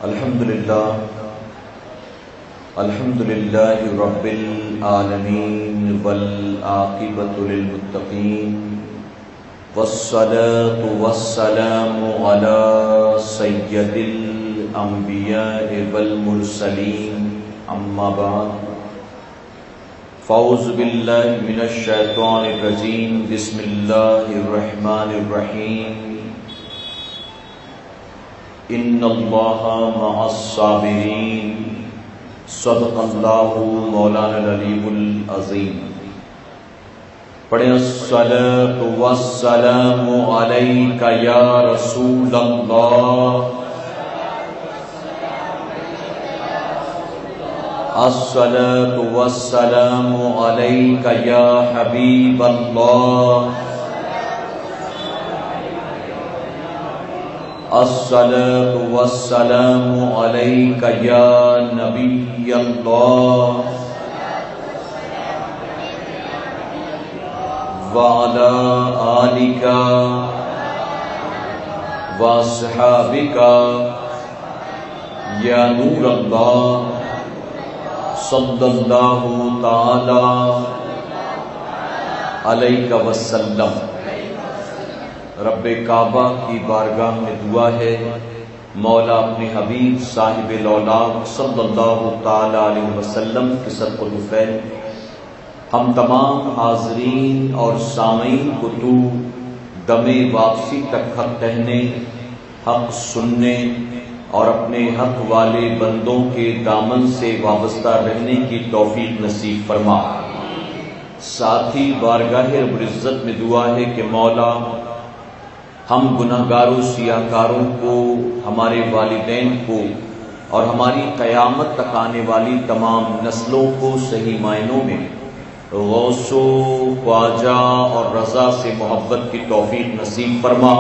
الحمدللہ رب العالمین والعاقبۃ للمتقین والصلاة والسلام علی سید الانبیاء والمرسلین اما بعد فاعوذ باللہ من الشیطان الرجیم بسم اللہ الرحمن الرحیم ان اللہ مع الصابرین صدق اللہ مولانا العلی العظیم۔ پڑھیں الصلاۃ والسلام علیک یا رسول اللہ، الصلاۃ والسلام علیک یا حبیب اللہ، الصلاۃ والسلام علیک یا نبی اللہ، وعلی آلک واصحابک یا نور اللہ، صلی اللہ تعالی علیہ وسلم۔ رب کعبہ کی بارگاہ میں دعا ہے مولا اپنے حبیب صاحب الاولاق صلی اللہ تعالی علیہ وسلم کے صدقۃ الفیل ہم تمام حاضرین اور سامعین کو تو دم واپسی تک حق کہنے، حق سننے اور اپنے حق والے بندوں کے دامن سے وابستہ رہنے کی توفیق نصیب فرما۔ ساتھ ہی بارگاہ رب العزت میں دعا ہے کہ مولا ہم گناہگاروں سیاہکاروں کو، ہمارے والدین کو اور ہماری قیامت تک آنے والی تمام نسلوں کو صحیح معنوں میں غوث و خواجہ اور رضا سے محبت کی توفیق نصیب فرما،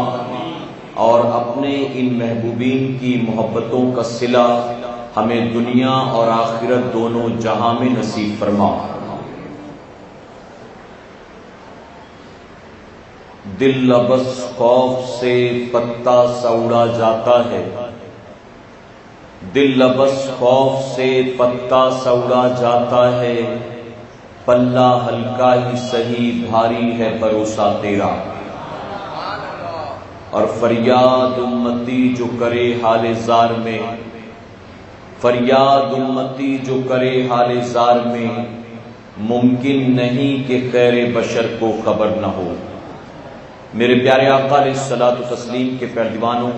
اور اپنے ان محبوبین کی محبتوں کا صلہ ہمیں دنیا اور آخرت دونوں جہاں میں نصیب فرما۔ دل لبس خوف سے پتا سا اڑا جاتا ہے، دل لبس خوف سے پتا سا اڑا جاتا ہے، پلہ ہلکا ہی سہی بھاری ہے بھروسہ تیرا، اور فریاد امتی جو کرے حال زار میں، فریاد امتی جو کرے حال زار میں، ممکن نہیں کہ خیر بشر کو خبر نہ ہو۔ میرے پیارے آقا علیہ الصلوۃ والتسلیم کے پیروانوں،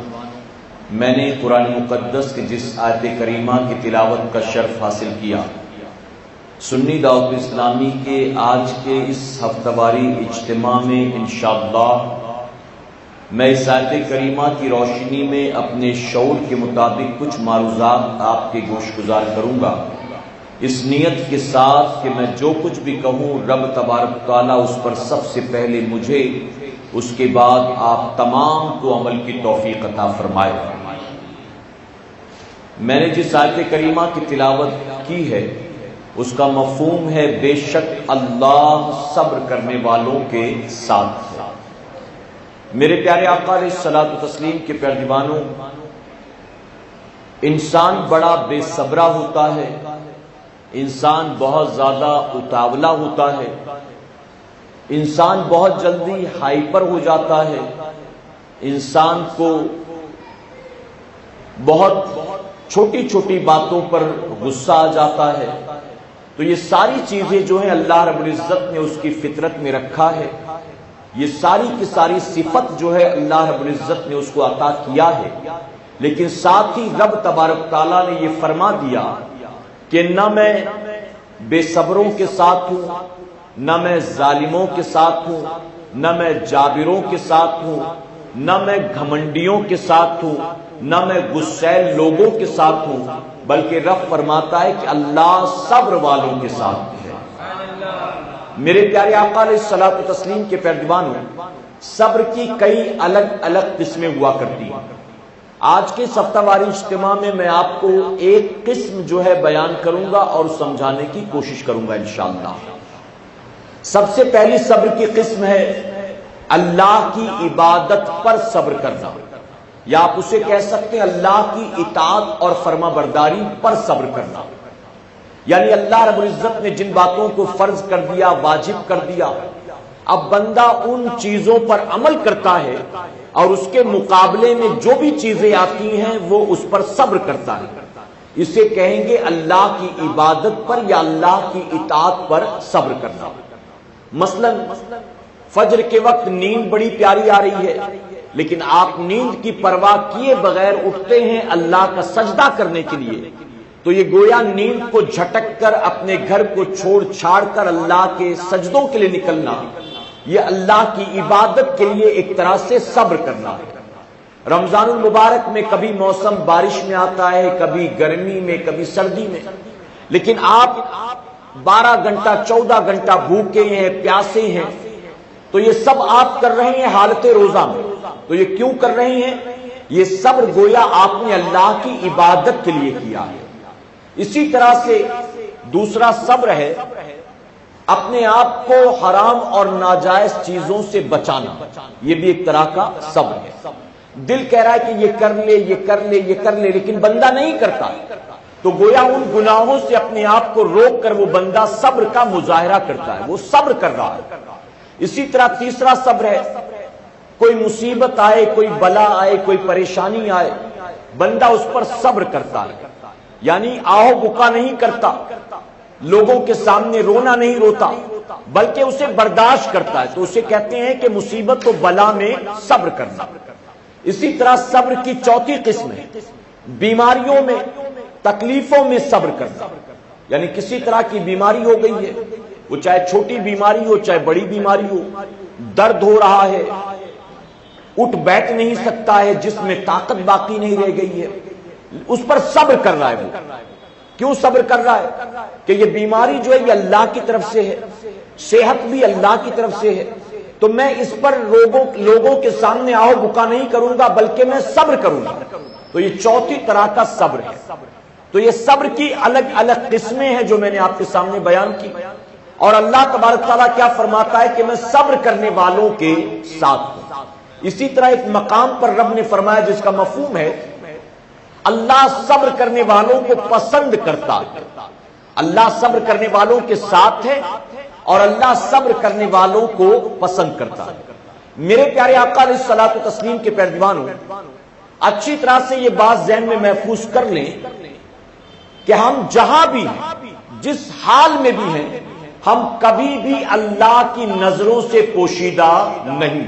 میں نے قرآن مقدس کے جس آیت کریمہ کی تلاوت کا شرف حاصل کیا، سنی دعوت اسلامی کے آج کے اس ہفتہ واری اجتماع میں انشاءاللہ میں اس آیت کریمہ کی روشنی میں اپنے شعور کے مطابق کچھ معروضات آپ کے گوش گزار کروں گا، اس نیت کے ساتھ کہ میں جو کچھ بھی کہوں رب تبارک تعالیٰ اس پر سب سے پہلے مجھے، اس کے بعد آپ تمام کو عمل کی توفیق عطا فرمائے۔ میں نے جس آیت کریمہ کی تلاوت کی ہے اس کا مفہوم ہے بے شک اللہ صبر کرنے والوں کے ساتھ ہے۔ میرے پیارے آقا علیہ الصلوۃ والتسلیم کے پیروانوں، انسان بڑا بے صبرا ہوتا ہے، انسان بہت زیادہ اتاولا ہوتا ہے، انسان بہت جلدی ہائپر ہو جاتا ہے، انسان کو بہت چھوٹی چھوٹی باتوں پر غصہ آ جاتا ہے۔ تو یہ ساری چیزیں جو ہیں اللہ رب العزت نے اس کی فطرت میں رکھا ہے، یہ ساری کی ساری صفت جو ہے اللہ رب العزت نے اس کو عطا کیا ہے، لیکن ساتھ ہی رب تبارک تعالیٰ نے یہ فرما دیا کہ نہ میں بے صبروں کے ساتھ ہوں، نہ میں ظالموں کے ساتھ ہوں، نہ میں جابروں کے ساتھ ہوں، نہ میں گھمنڈیوں کے ساتھ ہوں، نہ میں غصیل لوگوں کے ساتھ ہوں، بلکہ رب فرماتا ہے کہ اللہ صبر والوں کے ساتھ ہے۔ میرے پیارے آقا علیہ الصلوۃ والتسلیم کے پیروانوں، صبر کی کئی الگ الگ قسمیں ہوا کرتی ہیں۔ آج کے ہفتہ واری اجتماع میں میں آپ کو ایک قسم جو ہے بیان کروں گا اور سمجھانے کی کوشش کروں گا انشاءاللہ۔ سب سے پہلی صبر کی قسم ہے اللہ کی عبادت پر صبر کرنا۔ یا آپ اسے کہہ سکتے ہیں اللہ کی اطاعت اور فرما برداری پر صبر کرنا، یعنی اللہ رب العزت نے جن باتوں کو فرض کر دیا، واجب کر دیا، اب بندہ ان چیزوں پر عمل کرتا ہے اور اس کے مقابلے میں جو بھی چیزیں آتی ہیں وہ اس پر صبر کرتا ہے، اسے کہیں گے اللہ کی عبادت پر یا اللہ کی اطاعت پر صبر کرنا۔ مثلا فجر کے وقت نیند بڑی پیاری آ رہی ہے، لیکن آپ نیند کی پرواہ کیے بغیر اٹھتے ہیں اللہ کا سجدہ کرنے کے لیے، تو یہ گویا نیند کو جھٹک کر اپنے گھر کو چھوڑ چھاڑ کر اللہ کے سجدوں کے لیے نکلنا، یہ اللہ کی عبادت کے لیے ایک طرح سے صبر کرنا ہے۔ رمضان المبارک میں کبھی موسم بارش میں آتا ہے، کبھی گرمی میں، کبھی سردی میں، لیکن آپ 12 گھنٹہ 14 گھنٹہ بھوکے ہیں، پیاسے ہیں، تو یہ سب آپ کر رہے ہیں حالت روزہ میں، تو یہ کیوں کر رہے ہیں؟ یہ صبر گویا آپ نے اللہ کی عبادت کے لیے کیا ہے۔ اسی طرح سے دوسرا صبر ہے اپنے آپ کو حرام اور ناجائز چیزوں سے بچانا، یہ بھی ایک طرح کا صبر ہے۔ دل کہہ رہا ہے کہ یہ کر لے، یہ کر لے، یہ کر لے، لیکن بندہ نہیں کرتا، تو گویا ان گناہوں سے اپنے آپ کو روک کر وہ بندہ صبر کا مظاہرہ کرتا ہے، وہ صبر کر رہا ہے۔ اسی طرح تیسرا صبر ہے کوئی مصیبت آئے، کوئی بلا آئے، کوئی پریشانی آئے، بندہ اس پر صبر کرتا ہے، یعنی آہو بکا نہیں کرتا، لوگوں کے سامنے رونا نہیں روتا، بلکہ اسے برداشت کرتا ہے، تو اسے کہتے ہیں کہ مصیبت و بلا میں صبر کرنا۔ اسی طرح صبر کی چوتھی قسم ہے بیماریوں میں، تکلیفوں میں صبر کرنا، یعنی کسی طرح کی بیماری ہو گئی ہے، وہ چاہے چھوٹی بیماری ہو چاہے بڑی بیماری ہو، درد ہو رہا ہے، اٹھ بیٹھ نہیں سکتا ہے، جسم میں طاقت باقی نہیں رہ گئی ہے، اس پر صبر کر رہا ہے۔ وہ کیوں صبر کر رہا ہے؟ کہ یہ بیماری جو ہے یہ اللہ کی طرف سے ہے، صحت بھی اللہ کی طرف سے ہے، تو میں اس پر لوگوں کے سامنے آہو بکا نہیں کروں گا بلکہ میں صبر کروں گا، تو یہ چوتھی طرح کا صبر ہے۔ تو یہ صبر کی الگ الگ قسمیں ہیں جو میں نے آپ کے سامنے بیان کی، اور اللہ تبارک تعالیٰ کیا فرماتا ہے کہ میں صبر کرنے والوں کے ساتھ ہوں۔ اسی طرح ایک مقام پر رب نے فرمایا جس کا مفہوم ہے اللہ صبر کرنے والوں کو پسند کرتا ہے، اللہ صبر کرنے والوں کے ساتھ ہے اور اللہ صبر کرنے والوں کو پسند کرتا ہے۔ میرے پیارے آقا علیہ الصلوۃ والتسلیم کے پیروانوں، اچھی طرح سے یہ بات ذہن میں محفوظ کر لیں کہ ہم جہاں بھی ہیں، جس حال میں بھی ہیں، ہم کبھی بھی اللہ کی نظروں سے پوشیدہ نہیں۔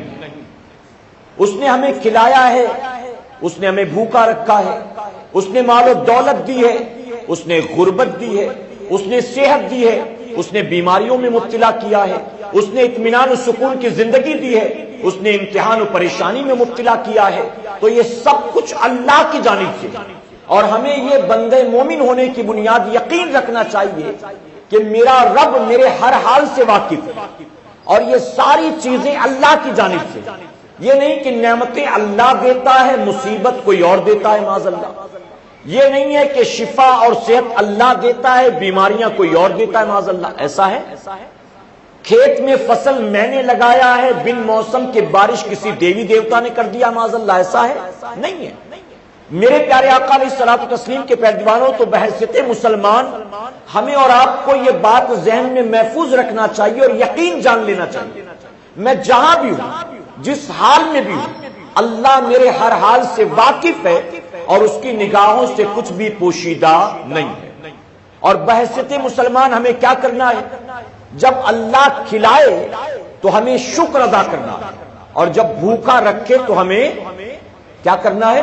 اس نے ہمیں کھلایا ہے، اس نے ہمیں بھوکا رکھا ہے، اس نے مال و دولت دی ہے، اس نے غربت دی ہے، اس نے صحت دی ہے، اس نے بیماریوں میں مبتلا کیا ہے، اس نے اطمینان و سکون کی زندگی دی ہے، اس نے امتحان و پریشانی میں مبتلا کیا ہے، تو یہ سب کچھ اللہ کی جانب سے، اور ہمیں یہ بندے مومن ہونے کی بنیاد یقین رکھنا چاہیے کہ میرا رب میرے ہر حال سے واقف ہے، اور یہ ساری چیزیں اللہ کی جانب سے، یہ نہیں کہ نعمتیں اللہ دیتا ہے مصیبت کوئی اور دیتا ہے معاذ اللہ، یہ نہیں ہے کہ شفا اور صحت اللہ دیتا ہے بیماریاں کوئی اور دیتا ہے معاذ اللہ، ایسا ہے؟ کھیت میں فصل میں نے لگایا ہے، بن موسم کے بارش کسی دیوی دیوتا نے کر دیا معاذ اللہ، ایسا ہے؟ نہیں ہے۔ میرے پیارے آقا علیہ الصلوۃ والتسلیم کے پیروانوں، تو بحیثیت مسلمان ہمیں اور آپ کو یہ بات ذہن میں محفوظ رکھنا چاہیے اور یقین جان لینا چاہیے، میں جہاں بھی ہوں، جس حال میں بھی ہوں، اللہ میرے ہر حال سے واقف ہے اور اس کی نگاہوں سے کچھ بھی پوشیدہ نہیں ہے۔ اور بحیثیت مسلمان ہمیں کیا کرنا ہے؟ جب اللہ کھلائے تو ہمیں شکر ادا کرنا ہے، اور جب بھوکا رکھے تو ہمیں کیا کرنا ہے؟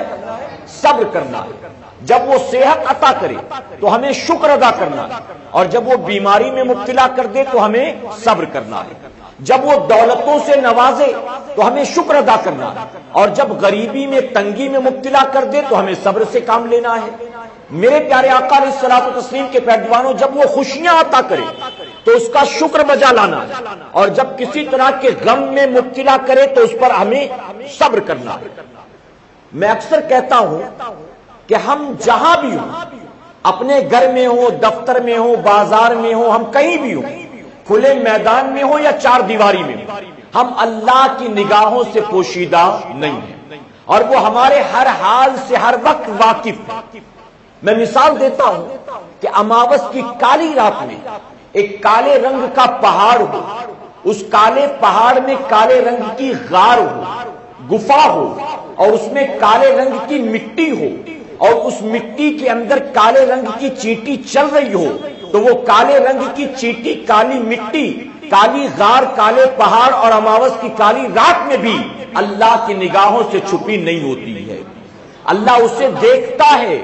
صبر کرنا ہے۔ جب وہ صحت عطا کرے تو ہمیں شکر ادا کرنا ہے، اور جب وہ بیماری میں مبتلا کر دے تو ہمیں صبر کرنا ہے۔ جب وہ دولتوں سے نوازے تو ہمیں شکر ادا کرنا ہے، اور جب غریبی میں تنگی میں مبتلا کر دے تو ہمیں صبر سے کام لینا ہے۔ میرے پیارے آقا علیہ الصلوۃ والتسلیم کے پیروانوں، جب وہ خوشیاں عطا کرے تو اس کا شکر بجا لانا ہے، اور جب کسی طرح کے غم میں مبتلا کرے تو اس پر ہمیں صبر کرنا ہے۔ میں اکثر کہتا ہوں کہ ہم جہاں بھی ہوں، اپنے گھر میں ہوں، دفتر میں ہوں، بازار میں ہوں، ہم کہیں بھی ہوں، کھلے میدان میں ہوں یا چار دیواری میں ہوں، ہم اللہ کی نگاہوں سے پوشیدہ نہیں ہیں۔ اور وہ ہمارے ہر حال سے ہر وقت واقف ہے۔ میں مثال دیتا ہوں کہ اماوس کی کالی رات میں ایک کالے رنگ کا پہاڑ ہو، اس کالے پہاڑ میں کالے رنگ کی غار ہو، گفا ہو، اور اس میں کالے رنگ کی مٹی ہو، اور اس مٹی کے اندر کالے رنگ کی چیٹی چل رہی ہو، تو وہ کالے رنگ کی چیٹی، کالی مٹی، کالی غار، کالے پہاڑ اور اماوس کی کالی رات میں بھی اللہ کی نگاہوں سے چھپی نہیں ہوتی ہے۔ اللہ اسے دیکھتا ہے،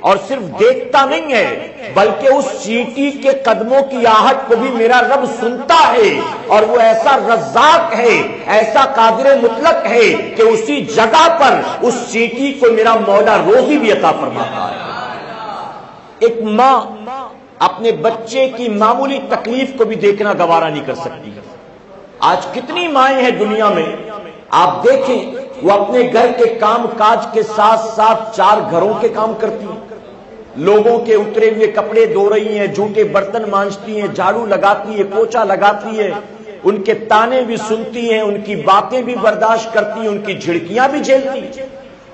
اور صرف دیکھتا نہیں ہے بلکہ اس چیٹی کے قدموں کی آہٹ کو بھی میرا رب سنتا ہے، اور وہ ایسا رزاق ہے، ایسا قادر مطلق ہے کہ اسی جگہ پر اس چیٹی کو میرا مولا روزی بھی عطا فرماتا ہے۔ ایک ماں اپنے بچے کی معمولی تکلیف کو بھی دیکھنا گوارا نہیں کر سکتی۔ آج کتنی مائیں ہیں دنیا میں، آپ دیکھیں وہ اپنے گھر کے کام کاج کے ساتھ ساتھ 4 گھروں کے کام کرتی ہیں، لوگوں کے اترے ہوئے کپڑے دھو رہی ہیں، جھوٹے برتن مانجتی ہیں، جھاڑو لگاتی ہے، پوچھا لگاتی ہے، ان کے تانے بھی سنتی ہیں، ان کی باتیں بھی برداشت کرتی ہیں، ان کی جھڑکیاں بھی جھیلتی ہیں۔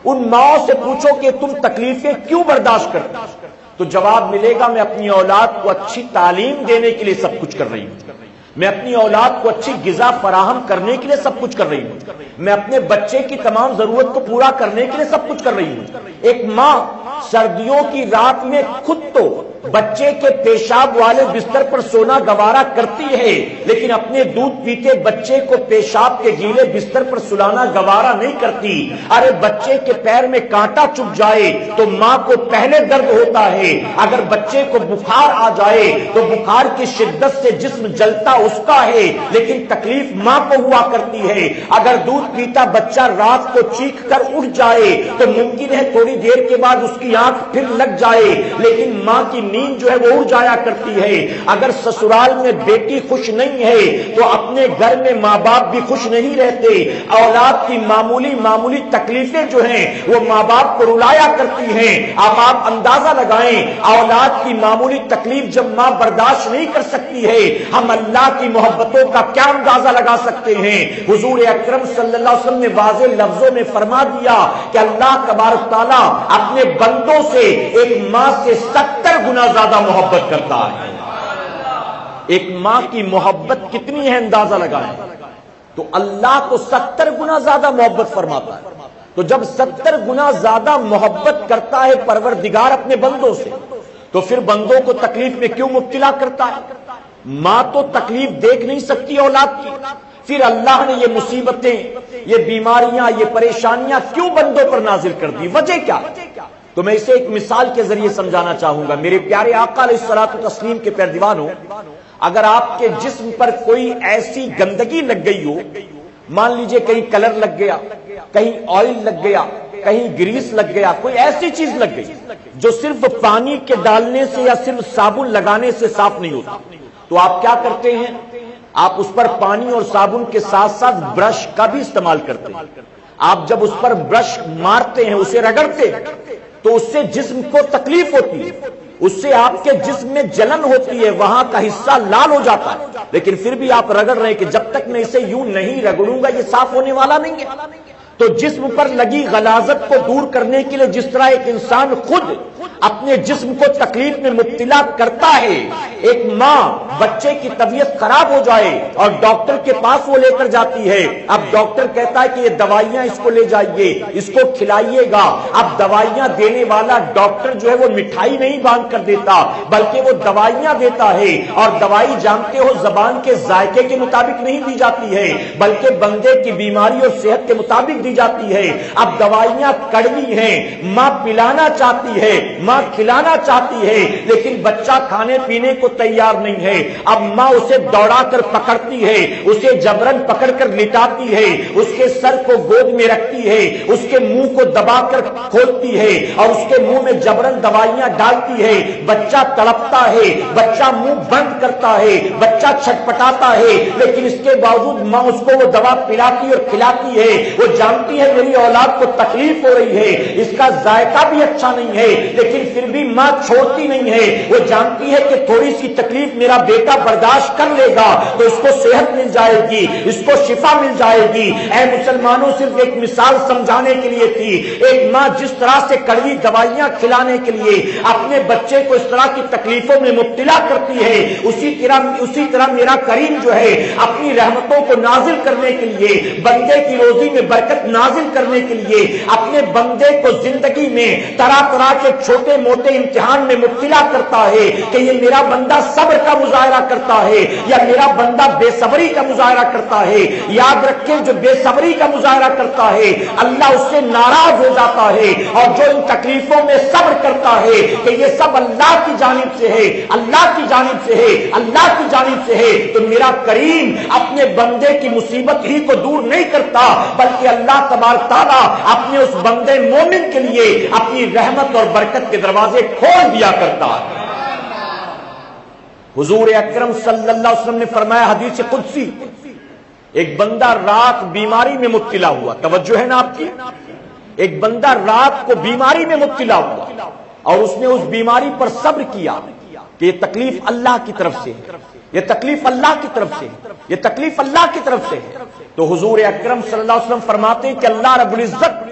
ان ماؤں سے پوچھو کہ تم تکلیفیں کیوں برداشت کرتی، تو جواب ملے گا میں اپنی اولاد کو اچھی تعلیم دینے کے لیے سب کچھ کر رہی ہوں، میں اپنی اولاد کو اچھی غذا فراہم کرنے کے لیے سب کچھ کر رہی ہوں، میں اپنے بچے کی تمام ضرورت کو پورا کرنے کے لیے سب کچھ کر رہی ہوں۔ ایک ماں سردیوں کی رات میں خود تو بچے کے پیشاب والے بستر پر سونا گوارا کرتی ہے، لیکن اپنے دودھ پیتے بچے کو پیشاب کے گیلے بستر پر سلانا گوارا نہیں کرتی۔ ارے بچے کے پیر میں کانٹا چبھ جائے تو ماں کو پہلے درد ہوتا ہے، اگر بچے کو بخار آ جائے تو بخار کی شدت سے جسم جلتا اس کا ہے، لیکن تکلیف ماں کو ہوا کرتی ہے۔ اگر دودھ پیتا بچہ رات کو چیخ کر اٹھ جائے تو ممکن ہے تھوڑی دیر کے بعد اس کی آنکھ پھر لگ جائے، لیکن ماں کی نیند جو ہے وہ اڑ جایا کرتی ہے۔ اگر سسرال میں بیٹی خوش نہیں ہے تو اپنے گھر میں ماں باپ بھی خوش نہیں رہتے۔ اولاد کی معمولی تکلیفیں جو ہیں وہ ماں باپ کو رلایا کرتی ہیں۔ اب آپ اندازہ لگائیں اولاد کی معمولی تکلیف جب ماں برداشت نہیں کر سکتی ہے، ہم اللہ کی محبتوں کا کیا اندازہ لگا سکتے ہیں۔ حضور اکرم صلی اللہ علیہ وسلم نے واضح لفظوں میں فرما دیا کہ اللہ تبارک تعالیٰ اپنے بندوں سے ایک ماں سے 70 گنا زیادہ محبت کرتا ہے۔ ایک ماں کی محبت کتنی ہے اندازہ لگائیں، تو اللہ کو 70 گنا زیادہ محبت فرماتا ہے۔ تو جب 70 گنا زیادہ محبت کرتا ہے پروردگار اپنے بندوں سے، تو پھر بندوں کو تکلیف میں کیوں مبتلا کرتا ہے؟ ماں تو تکلیف دیکھ نہیں سکتی اولاد کی، پھر اللہ نے یہ مصیبتیں، یہ بیماریاں، یہ پریشانیاں کیوں بندوں پر نازل کر دی؟ وجہ کیا؟ تو میں اسے ایک مثال کے ذریعے سمجھانا چاہوں گا۔ میرے پیارے آقا علیہ الصلوۃ والتسلیم کے پیروانوں، اگر آپ کے جسم پر کوئی ایسی گندگی لگ گئی ہو، مان لیجئے کہیں کلر لگ گیا، کہیں آئل لگ گیا، کہیں گریس لگ گیا، کوئی ایسی چیز لگ گئی جو صرف پانی کے ڈالنے سے یا صرف صابن لگانے سے صاف نہیں ہوتا، تو آپ کیا کرتے ہیں؟ آپ اس پر پانی اور صابن کے ساتھ ساتھ برش کا بھی استعمال کرتے ہیں۔ آپ جب اس پر برش مارتے ہیں، اسے رگڑتے ہیں، تو اس سے جسم کو تکلیف ہوتی ہے، اس سے آپ کے جسم میں جلن ہوتی ہے، وہاں کا حصہ لال ہو جاتا ہے، لیکن پھر بھی آپ رگڑ رہے ہیں کہ جب تک میں اسے یوں نہیں رگڑوں گا یہ صاف ہونے والا نہیں ہے۔ تو جسم پر لگی غلاظت کو دور کرنے کے لیے جس طرح ایک انسان خود اپنے جسم کو تکلیف میں مبتلا کرتا ہے، ایک ماں بچے کی طبیعت خراب ہو جائے اور ڈاکٹر کے پاس وہ لے کر جاتی ہے، اب ڈاکٹر کہتا ہے کہ یہ دوائیاں اس کو لے جائیے، اس کو کھلائیے گا۔ اب دوائیاں دینے والا ڈاکٹر جو ہے وہ مٹھائی نہیں باندھ کر دیتا بلکہ وہ دوائیاں دیتا ہے، اور دوائی جانتے ہو زبان کے ذائقے کے مطابق نہیں دی جاتی ہے بلکہ بندے کی بیماری اور صحت کے مطابق دی جاتی ہے۔ اب دوائیاں کڑوی ہیں، ماں پلانا چاہتی ہے، ماں کھلانا چاہتی ہے، لیکن بچہ کھانے پینے کو تیار نہیں ہے۔ اب ماں اسے دوڑا کر پکڑتی ہے، اسے جبرن پکڑ کر لٹاتی ہے، اس کے سر کو گود میں رکھتی ہے، اس کے منہ کو دبا کر کھولتی ہے اور اس کے منہ میں جبرن دوائیاں ڈالتی ہے۔ بچہ تڑپتا ہے، بچہ منہ بند کرتا ہے، بچہ چھٹپٹاتا ہے، لیکن اس کے باوجود ماں اس کو وہ دوا پلاتی اور کھلاتی ہے۔ وہ جانتی ہے میری اولاد کو تکلیف ہو رہی ہے، اس کا ذائقہ بھی اچھا نہیں ہے، لیکن پھر بھی ماں چھوڑتی نہیں ہے. وہ جانتی ہے کہ تھوڑی سی تکلیف میرا بیٹا برداشت کر لے گا تو اس کو صحت مل جائے گی, اس کو شفا مل جائے گی. اے مسلمانوں, صرف ایک مثال سمجھانے کے لیے تھی. ایک ماں جس طرح سے کڑوی دوائیاں کھلانے کے لیے اپنے بچے کو اس طرح کی تکلیفوں میں مبتلا کرتی ہے, اسی طرح میرا کریم جو ہے اپنی رحمتوں کو نازل کرنے کے لیے, بندے کی روزی میں برکت نازل کرنے کے لیے اپنے بندے کو زندگی میں طرح طرح کے چھوٹے موٹے امتحان میں مبتلا کرتا ہے کہ یہ میرا بندہ صبر کا مظاہرہ کرتا ہے یا میرا بندہ بے صبری کا مظاہرہ کرتا ہے. یاد رکھیں, جو بے صبری کا مظاہرہ کرتا ہے اللہ اس سے ناراض ہو جاتا ہے, اور جو ان تکلیفوں میں صبر کرتا ہے کہ یہ سب اللہ کی جانب سے ہے, اللہ کی جانب سے ہے, اللہ کی جانب سے ہے, تو میرا کریم اپنے بندے کی مصیبت ہی کو دور نہیں کرتا بلکہ اللہ تبارک تعالیٰ اپنے اس بندے مومن کے لیے اپنی رحمت اور برکت کے دروازے کھول دیا کرتا ہے. حضور اکرم صلی اللہ علیہ وسلم نے فرمایا حدیث قدسی, ایک بندہ رات بیماری میں مبتلا ہوا, توجہ ہے نا آپ کی, ایک بندہ رات کو بیماری میں مبتلا ہوا اور اس نے اس بیماری پر صبر کیا کہ یہ تکلیف اللہ کی طرف سے ہے, یہ تکلیف اللہ کی طرف سے ہے, یہ تکلیف اللہ کی طرف سے ہے. تو حضور اکرم صلی اللہ علیہ وسلم فرماتے ہیں کہ اللہ رب العزت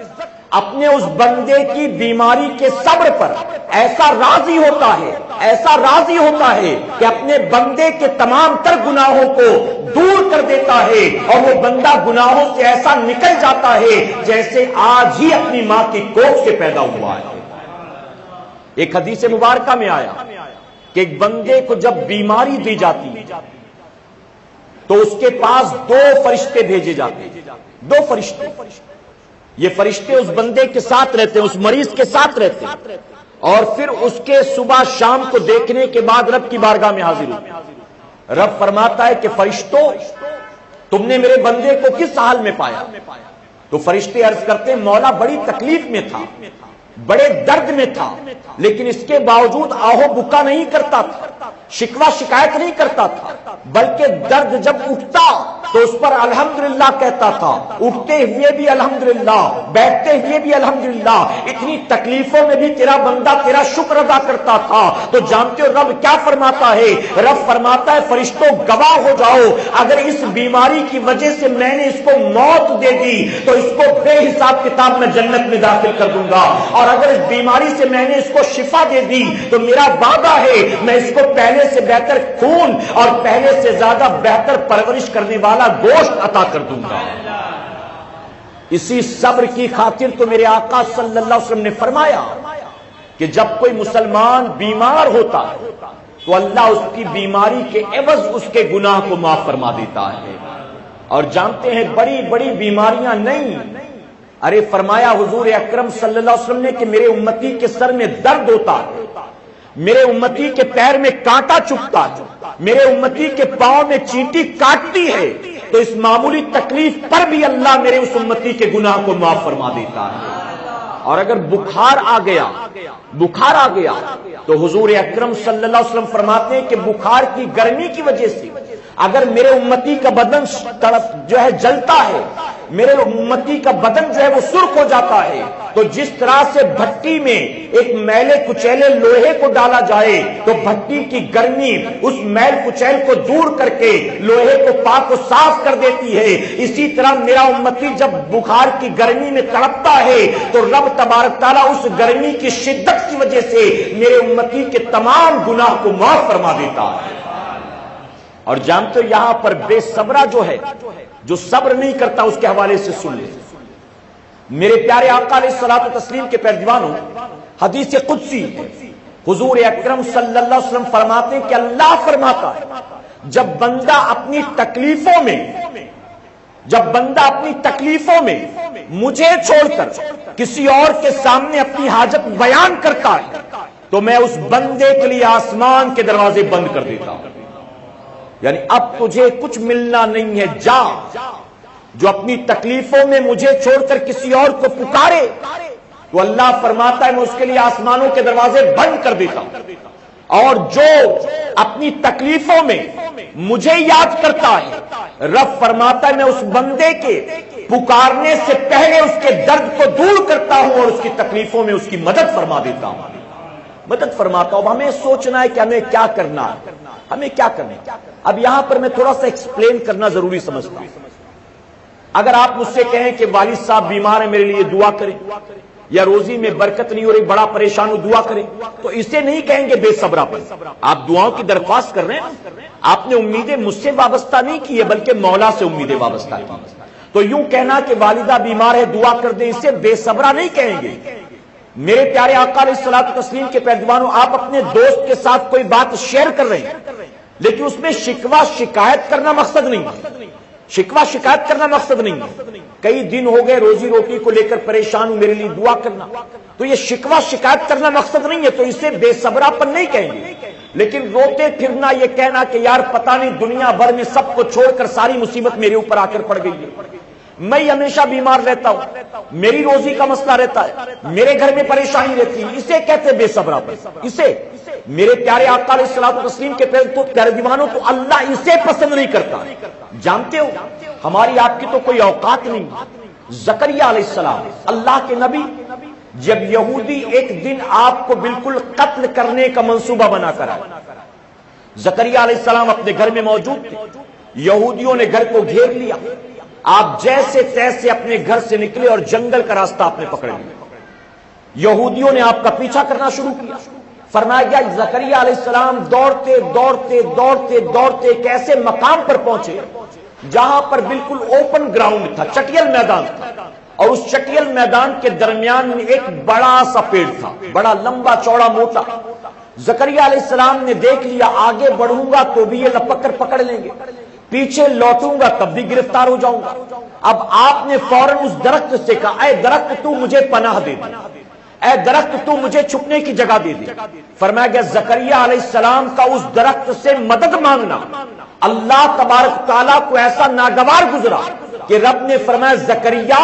اپنے اس بندے کی بیماری کے صبر پر ایسا راضی ہوتا ہے, ایسا راضی ہوتا ہے کہ اپنے بندے کے تمام تر گناہوں کو دور کر دیتا ہے, اور وہ بندہ گناہوں سے ایسا نکل جاتا ہے جیسے آج ہی اپنی ماں کی کوکھ سے پیدا ہوا ہے. ایک حدیث مبارکہ میں آیا کہ ایک بندے کو جب بیماری دی جاتی تو اس کے پاس 2 فرشتے بھیجے جاتے, 2 فرشتے. یہ فرشتے اس بندے کے ساتھ رہتے ہیں, اس مریض کے ساتھ رہتے ہیں, اور پھر اس کے صبح شام کو دیکھنے کے بعد رب کی بارگاہ میں حاضر ہوتے ہیں. رب فرماتا ہے کہ فرشتوں, تم نے میرے بندے کو کس حال میں پایا؟ تو فرشتے عرض کرتے ہیں مولا بڑی تکلیف میں تھا, بڑے درد میں تھا, لیکن اس کے باوجود آہو بکا نہیں کرتا تھا, شکوہ شکایت نہیں کرتا تھا, بلکہ درد جب اٹھتا تو اس پر الحمدللہ کہتا تھا, اٹھتے ہوئے بھی الحمدللہ, بیٹھتے ہوئے بھی الحمدللہ, اتنی تکلیفوں میں بھی تیرا بندہ تیرا شکر ادا کرتا تھا. تو جانتے ہو رب کیا فرماتا ہے؟ رب فرماتا ہے فرشتوں گواہ ہو جاؤ, اگر اس بیماری کی وجہ سے میں نے اس کو موت دے دی تو اس کو بے حساب کتاب میں جنت میں داخل کر دوں گا, اور اگر اس بیماری سے میں نے اس کو شفا دے دی تو میرا وعدہ ہے میں اس کو پہلے سے بہتر خون اور پہلے سے زیادہ بہتر پرورش کرنے والا گوشت عطا کر دوں گا. اسی صبر کی خاطر تو میرے آقا صلی اللہ علیہ وسلم نے فرمایا کہ جب کوئی مسلمان بیمار ہوتا ہے تو اللہ اس کی بیماری کے عوض اس کے گناہ کو معاف فرما دیتا ہے. اور جانتے ہیں بڑی بڑی بیماریاں نہیں, ارے فرمایا حضور اکرم صلی اللہ علیہ وسلم نے کہ میرے امتی کے سر میں درد ہوتا ہے, میرے امتی کے پیر میں کانٹا چبھتا ہے, میرے امتی کے پاؤں میں چینٹی کاٹتی ہے, تو اس معمولی تکلیف پر بھی اللہ میرے اس امتی کے گناہ کو معاف فرما دیتا ہے. اور اگر بخار آ گیا تو حضور اکرم صلی اللہ علیہ وسلم فرماتے ہیں کہ بخار کی گرمی کی وجہ سے اگر میرے امتی کا بدن جو ہے جلتا ہے, میرے امتی کا بدن جو ہے وہ سرخ ہو جاتا ہے, تو جس طرح سے بھٹی میں ایک میلے کچیلے لوہے کو ڈالا جائے تو بھٹی کی گرمی اس میل کچیل کو دور کر کے لوہے کو پاک و صاف کر دیتی ہے, اسی طرح میرا امتی جب بخار کی گرمی میں تڑپتا ہے تو رب تبارک تعالیٰ اس گرمی کی شدت کی وجہ سے میرے امتی کے تمام گناہ کو معاف فرما دیتا ہے. اور جانتے ہو یہاں پر بے صبرہ جو ہے, جو صبر نہیں کرتا, اس کے حوالے سے سن لیں. میرے پیارے آقا علیہ الصلوۃ والتسلیم کے پیروانوں, حدیث قدسی حضور اکرم صلی اللہ علیہ وسلم فرماتے ہیں کہ اللہ فرماتا ہے جب بندہ اپنی تکلیفوں میں مجھے چھوڑ کر کسی اور کے سامنے اپنی حاجت بیان کرتا ہے تو میں اس بندے کے لیے آسمان کے دروازے بند کر دیتا ہوں. یعنی اب تجھے کچھ ملنا نہیں ہے, جا. جو اپنی تکلیفوں میں مجھے چھوڑ کر کسی اور کو پکارے تو اللہ فرماتا ہے میں اس کے لیے آسمانوں کے دروازے بند کر دیتا ہوں, اور جو اپنی تکلیفوں میں مجھے یاد کرتا ہے رب فرماتا ہے میں اس بندے کے پکارنے سے پہلے اس کے درد کو دور کرتا ہوں اور اس کی تکلیفوں میں اس کی مدد فرما دیتا ہوں. مدد فرماتا ہوں. اب ہمیں سوچنا ہے کہ ہمیں کیا کرنا ہے, ہمیں کیا کرنا ہے. اب یہاں پر میں تھوڑا سا ایکسپلین کرنا ضروری سمجھتا ہوں. اگر آپ مجھ سے کہیں کہ والد صاحب بیمار ہیں, میرے لیے دعا کریں, یا روزی میں برکت نہیں ہو رہی, بڑا پریشان ہو, دعا کریں, تو اسے نہیں کہیں گے بے صبرا پر. آپ دعاؤں کی درخواست کر رہے ہیں, آپ نے امیدیں مجھ سے وابستہ نہیں کی ہے بلکہ مولا سے امیدیں وابستہ کی. تو یوں کہنا کہ والدہ بیمار ہے دعا کر دیں, اسے بے صبرا نہیں کہیں گے. میرے پیارے آقا علیہ الصلوۃ والتسلیم کے پیروانوں, آپ اپنے دوست کے ساتھ کوئی بات شیئر کر رہے ہیں لیکن اس میں شکوہ شکایت کرنا مقصد نہیں ہے. شکوہ شکایت کرنا مقصد نہیں ہے. کئی دن ہو گئے روزی روٹی کو لے کر پریشان ہوں, میرے لیے دعا کرنا, تو یہ شکوہ شکایت کرنا مقصد نہیں ہے, تو اسے بے صبرا پر نہیں کہیں گے. لیکن روتے پھرنا, یہ کہنا کہ یار پتہ نہیں دنیا بھر میں سب کو چھوڑ کر ساری مصیبت میرے اوپر آ کر پڑ گئی ہے, میں ہمیشہ بیمار رہتا ہوں, میری روزی کا مسئلہ رہتا ہے, میرے گھر میں پریشانی رہتی ہے, اسے کہتے بے صبرا پر. اسے میرے پیارے آقا علیہ الصلوۃ والتسلیم کے پیارے دیوانوں, تو اللہ اسے پسند نہیں کرتا. جانتے ہو ہماری آپ کی تو کوئی اوقات نہیں. زکریا علیہ السلام اللہ کے نبی, جب یہودی ایک دن آپ کو بالکل قتل کرنے کا منصوبہ بنا کر آئے, زکریا علیہ السلام اپنے گھر میں موجود تھے, یہودیوں نے گھر کو گھیر لیا, آپ جیسے تیسے اپنے گھر سے نکلے اور جنگل کا راستہ آپ نے پکڑ لیا. یہودیوں نے آپ کا پیچھا کرنا شروع کیا. فرمایا گیا زکریا علیہ السلام دوڑتے دوڑتے دوڑتے دوڑتے ایک ایسے مقام پر پہنچے جہاں پر بالکل اوپن گراؤنڈ تھا, چٹیل میدان تھا, اور اس چٹیل میدان کے درمیان میں ایک بڑا سا پیڑ تھا, بڑا لمبا چوڑا موٹا. زکریا علیہ السلام نے دیکھ لیا آگے بڑھوں گا تو بھی یہ لپک کر پکڑ لیں گے, پیچھے لوٹوں گا تب بھی گرفتار ہو جاؤں گا. اب آپ نے فوراً اس درخت سے کہا, اے درخت تو مجھے پناہ دے دے, اے درخت تو مجھے چھپنے کی جگہ دے دے. فرمایا گیا زکریا علیہ السلام کا اس درخت سے مدد مانگنا اللہ تبارک تعالیٰ کو ایسا ناگوار گزرا کہ رب نے فرمایا زکریا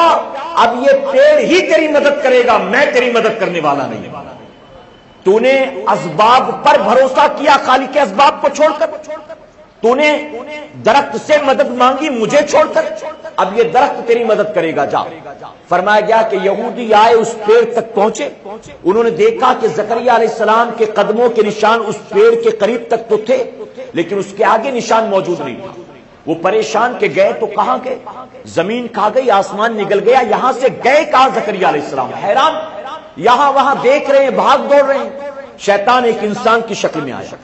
اب یہ پیڑ ہی تیری مدد کرے گا, میں تیری مدد کرنے والا نہیں. تو نے اسباب پر بھروسہ کیا خالق کے اسباب کو چھوڑ کر, تو نے درخت سے مدد مانگی مجھے چھوڑ کر, اب یہ درخت تیری مدد کرے گا, جا. فرمایا گیا کہ یہودی آئے, اس پیڑ تک پہنچے, انہوں نے دیکھا کہ زکریا علیہ السلام کے قدموں کے نشان اس پیڑ کے قریب تک تو تھے لیکن اس کے آگے نشان موجود نہیں تھا. وہ پریشان کے گئے تو کہاں گئے, زمین کھا گئی, آسمان نگل گیا, یہاں سے گئے کہاں زکریا علیہ السلام. حیران, یہاں وہاں دیکھ رہے ہیں, بھاگ دوڑ رہے ہیں. شیطان ایک انسان کی شکل میں آیا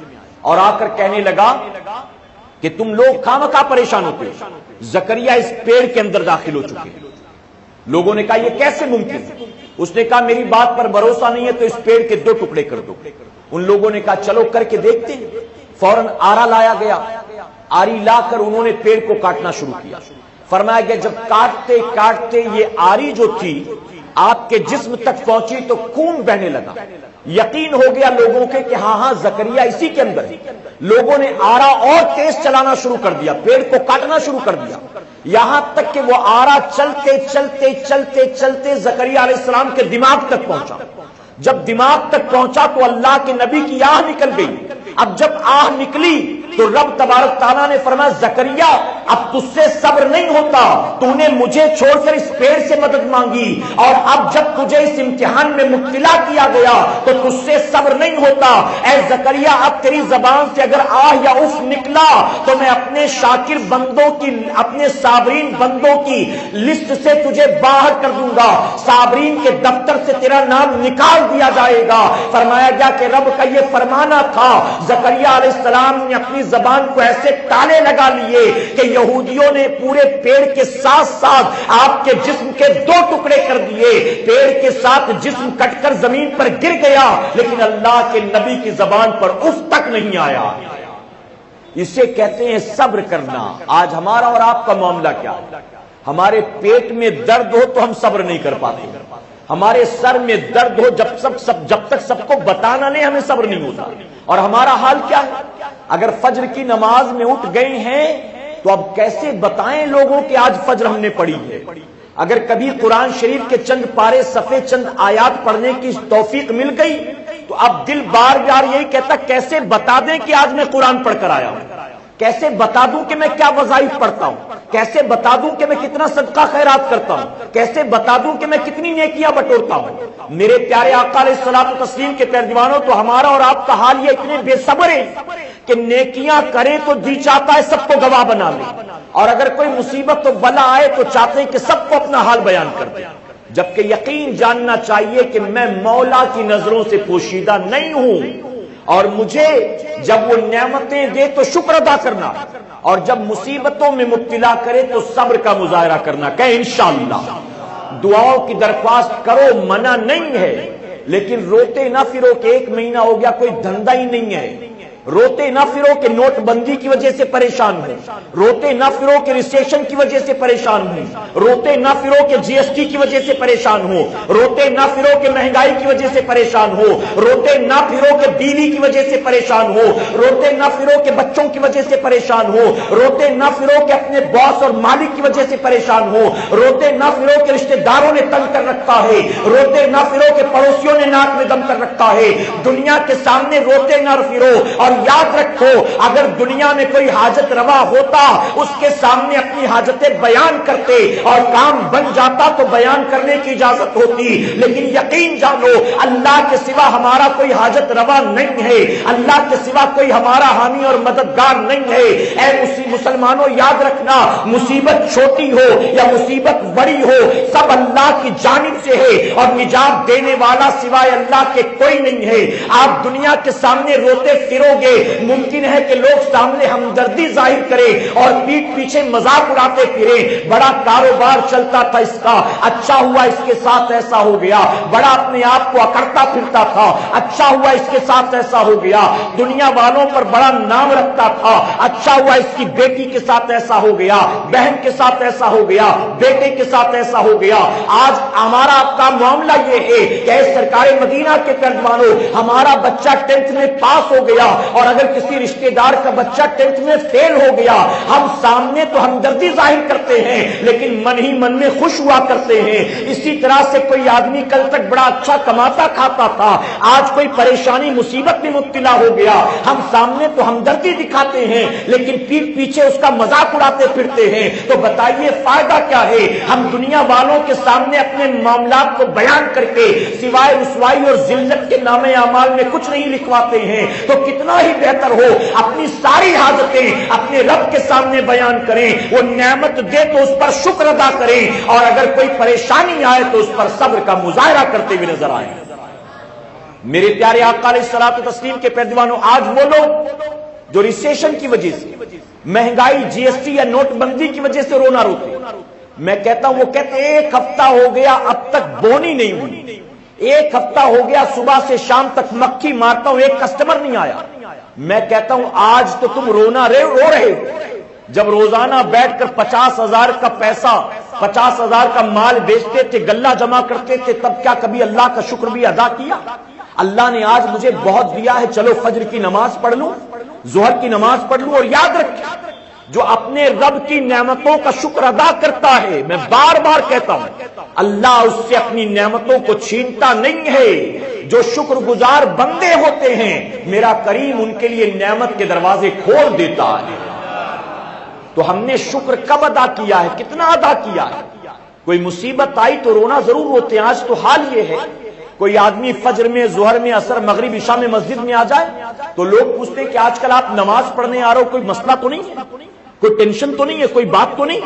اور آ کر کہنے لگا کہ تم لوگ خامخواہ پریشان ہوتے ہو, زکریا اس پیڑ کے اندر داخل ہو چکے ہیں. لوگوں نے کہا یہ کیسے ممکن ہے؟ اس نے کہا میری بات پر بھروسہ نہیں ہے تو اس پیڑ کے 2 ٹکڑے کر دو. ان لوگوں نے کہا چلو کر کے دیکھتے ہیں. فوراً آرا لایا گیا, آری لا کر انہوں نے پیڑ کو کاٹنا شروع کیا. فرمایا گیا جب کاٹتے کاٹتے یہ آری جو تھی آپ کے جسم تک پہنچی تو خون بہنے لگا. یقین ہو گیا لوگوں کے کہ ہاں زکریا اسی کے اندر ہے. لوگوں نے آرا اور تیز چلانا شروع کر دیا, پیڑ کو کاٹنا شروع کر دیا, یہاں تک کہ وہ آرا چلتے چلتے چلتے چلتے زکریا علیہ السلام کے دماغ تک پہنچا. جب دماغ تک پہنچا تو اللہ کے نبی کی آہ نکل گئی. اب جب آہ نکلی تو رب تبارک تعالیٰ نے فرمایا زکریا اب تجھ سے صبر نہیں ہوتا, تو نے مجھے چھوڑ کر اس پیڑ سے مدد مانگی, اور اب جب تجھے اس امتحان میں مبتلا کیا گیا تو تجھ سے صبر نہیں ہوتا. اے زکریا اب تیری زبان سے اگر آہ یا اف نکلا تو میں اپنے شاکر بندوں کی, اپنے صابرین بندوں کی لسٹ سے تجھے باہر کر دوں گا, صابرین کے دفتر سے تیرا نام نکال دیا جائے گا. فرمایا گیا کہ رب کا یہ فرمانا تھا. زکریا علیہ السلام نے اپنی زبان کو ایسے تالے لگا لیے کہ یہودیوں نے پورے پیڑ کے ساتھ ساتھ آپ کے جسم کے 2 ٹکڑے کر دیے. پیڑ کے ساتھ جسم کٹ کر زمین پر گر گیا لیکن اللہ کے نبی کی زبان پر اف تک نہیں آیا. اسے کہتے ہیں صبر کرنا. آج ہمارا اور آپ کا معاملہ کیا ہے؟ ہمارے پیٹ میں درد ہو تو ہم صبر نہیں کر پاتے, ہمارے سر میں درد ہو جب تک سب کو بتانا نہیں ہمیں صبر نہیں ہوتا. اور ہمارا حال کیا ہے؟ اگر فجر کی نماز میں اٹھ گئے ہیں تو اب کیسے بتائیں لوگوں کہ آج فجر ہم نے پڑھی ہے. اگر کبھی قرآن شریف کے چند پارے صفحے چند آیات پڑھنے کی توفیق مل گئی تو اب دل بار بار یہی کہتا کیسے بتا دیں کہ آج میں قرآن پڑھ کر آیا ہوں, کیسے بتا دوں کہ میں کیا وظائف پڑھتا ہوں. کیسے بتا دوں کہ میں کتنا صدقہ خیرات کرتا ہوں؟ کیسے بتا دوں کہ میں کتنی نیکیاں بٹورتا ہوں؟ میرے پیارے آقا علیہ الصلوۃ والتسلیم کے پیروانوں، تو ہمارا اور آپ کا حال یہ اتنے بے صبر ہیں کہ نیکیاں کریں تو جی چاہتا ہے سب کو گواہ بنا لیں، اور اگر کوئی مصیبت و بلا آئے تو چاہتے ہیں کہ سب کو اپنا حال بیان کر دیں، جبکہ یقین جاننا چاہیے کہ میں مولا کی نظروں سے پوشیدہ نہیں ہوں، اور مجھے جب وہ نعمتیں دے تو شکر ادا کرنا، اور جب مصیبتوں میں مبتلا کرے تو صبر کا مظاہرہ کرنا، کہ انشاءاللہ دعاؤں کی درخواست کرو، منع نہیں ہے، لیکن روتے نہ پھرو کہ 1 مہینہ ہو گیا کوئی دھندا ہی نہیں ہے، روتے نہ پھرو کہ نوٹ بندی کی وجہ سے پریشان ہو، روتے نہ پھرو کہ ریسیشن کی وجہ سے پریشان ہو، روتے نہ پھرو کہ جی ایس ٹی کی وجہ سے پریشان ہو، روتے نہ پھرو کہ مہنگائی کی وجہ سے پریشان ہو، روتے نہ پھرو کہ بیوی کی وجہ سے پریشان ہو، روتے نہ پھرو کہ بچوں کی وجہ سے پریشان ہو، روتے نہ پھرو کہ اپنے باس اور مالک کی وجہ سے پریشان ہو، روتے نہ پھرو کہ رشتہ داروں نے تنگ کر رکھا ہے، روتے نہ پھرو کہ پڑوسیوں نے ناک میں دم کر رکھا ہے، دنیا کے سامنے روتے نہ پھرو، اور یاد رکھو اگر دنیا میں کوئی حاجت روا ہوتا اس کے سامنے اپنی حاجتیں بیان کرتے اور کام بن جاتا تو بیان کرنے کی اجازت ہوتی، لیکن یقین جانو اللہ کے سوا ہمارا کوئی حاجت روا نہیں ہے، اللہ کے سوا کوئی ہمارا حامی اور مددگار نہیں ہے۔ اے مسلمانوں یاد رکھنا، مصیبت چھوٹی ہو یا مصیبت بڑی ہو سب اللہ کی جانب سے ہے، اور نجات دینے والا سوائے اللہ کے کوئی نہیں ہے۔ آپ دنیا کے سامنے روتے پھرو گے، ممکن ہے کہ لوگ سامنے ہمدردی ظاہر کرے اور پیٹھ پیچھے مذاق اڑاتے پھرے، بڑا کاروبار چلتا تھا اس کا، اچھا ہوا اس کے ساتھ ایسا ہو گیا، بڑا اپنے آپ کو اکڑتا پھرتا تھا، اچھا ہوا اس کے ساتھ ایسا ہو گیا، دنیا والوں پر بڑا نام رکھتا تھا، اچھا ہوا اس کی بیٹی کے ساتھ ایسا ہو گیا، بہن کے ساتھ ایسا ہو گیا، بیٹے کے ساتھ ایسا ہو گیا۔ آج ہمارا آپ کا معاملہ یہ ہے کہ سرکار مدینہ کے ترجمانوں ہمارا بچہ 10th میں پاس ہو گیا، اور اگر کسی رشتہ دار کا بچہ 10th میں فیل ہو گیا ہم سامنے تو ہمدردی ظاہر کرتے ہیں لیکن من ہی من میں خوش ہوا کرتے ہیں۔ اسی طرح سے کوئی آدمی کل تک بڑا اچھا کماتا کھاتا تھا، آج کوئی پریشانی مصیبت میں مبتلا ہو گیا، ہم سامنے تو ہمدردی دکھاتے ہیں لیکن پیٹھ پیچھے اس کا مذاق اڑاتے پھرتے ہیں، تو بتائیے فائدہ کیا ہے؟ ہم دنیا والوں کے سامنے اپنے معاملات کو بیان کر کے سوائے رسوائی اور ذلت کے نامے اعمال میں کچھ نہیں لکھواتے ہیں، تو کتنا ہی بہتر ہو اپنی ساری حاجتیں اپنے رب کے سامنے بیان کریں، وہ نعمت دے تو اس پر شکر ادا کریں، اور اگر کوئی پریشانی آئے تو اس پر صبر کا مظاہرہ کرتے ہوئے نظر آئیں۔ میرے پیارے آقا علیہ الصلوۃ والتسلیم کے پیروانوں، آج وہ لوگ جو ریسیشن کی وجہ سے، مہنگائی، جی ایس ٹی یا نوٹ بندی کی وجہ سے رونا روتے، میں کہتا ہوں وہ کہتے 1 ہفتہ ہو گیا اب تک بونی نہیں ہوئی، 1 ہفتہ ہو گیا صبح سے شام تک مکھی مارتا ہوں 1 کسٹمر نہیں آیا۔ میں کہتا ہوں آج تو تم رو رہے ہو، جب روزانہ بیٹھ کر 50,000 کا پیسہ، 50,000 کا مال بیچتے تھے، غلہ جمع کرتے تھے، تب کیا کبھی اللہ کا شکر بھی ادا کیا؟ اللہ نے آج مجھے بہت دیا ہے، چلو فجر کی نماز پڑھ لوں، ظہر کی نماز پڑھ لوں، اور یاد رکھیں جو اپنے رب کی نعمتوں کا شکر ادا کرتا ہے، میں بار بار کہتا ہوں اللہ اس سے اپنی نعمتوں کو چھینتا نہیں ہے، جو شکر گزار بندے ہوتے ہیں میرا کریم ان کے لیے نعمت کے دروازے کھول دیتا ہے۔ تو ہم نے شکر کب ادا کیا ہے، کتنا ادا کیا ہے؟ کوئی مصیبت آئی تو رونا ضرور ہوتے ہیں، آج تو حال یہ ہے کوئی آدمی فجر میں، ظہر میں، عصر، مغرب، عشاء میں مسجد میں آ جائے تو لوگ پوچھتے ہیں کہ آج کل آپ نماز پڑھنے آ رہے ہو، کوئی مسئلہ تو نہیں ہے، کوئی ٹینشن تو نہیں ہے، کوئی بات تو نہیں؟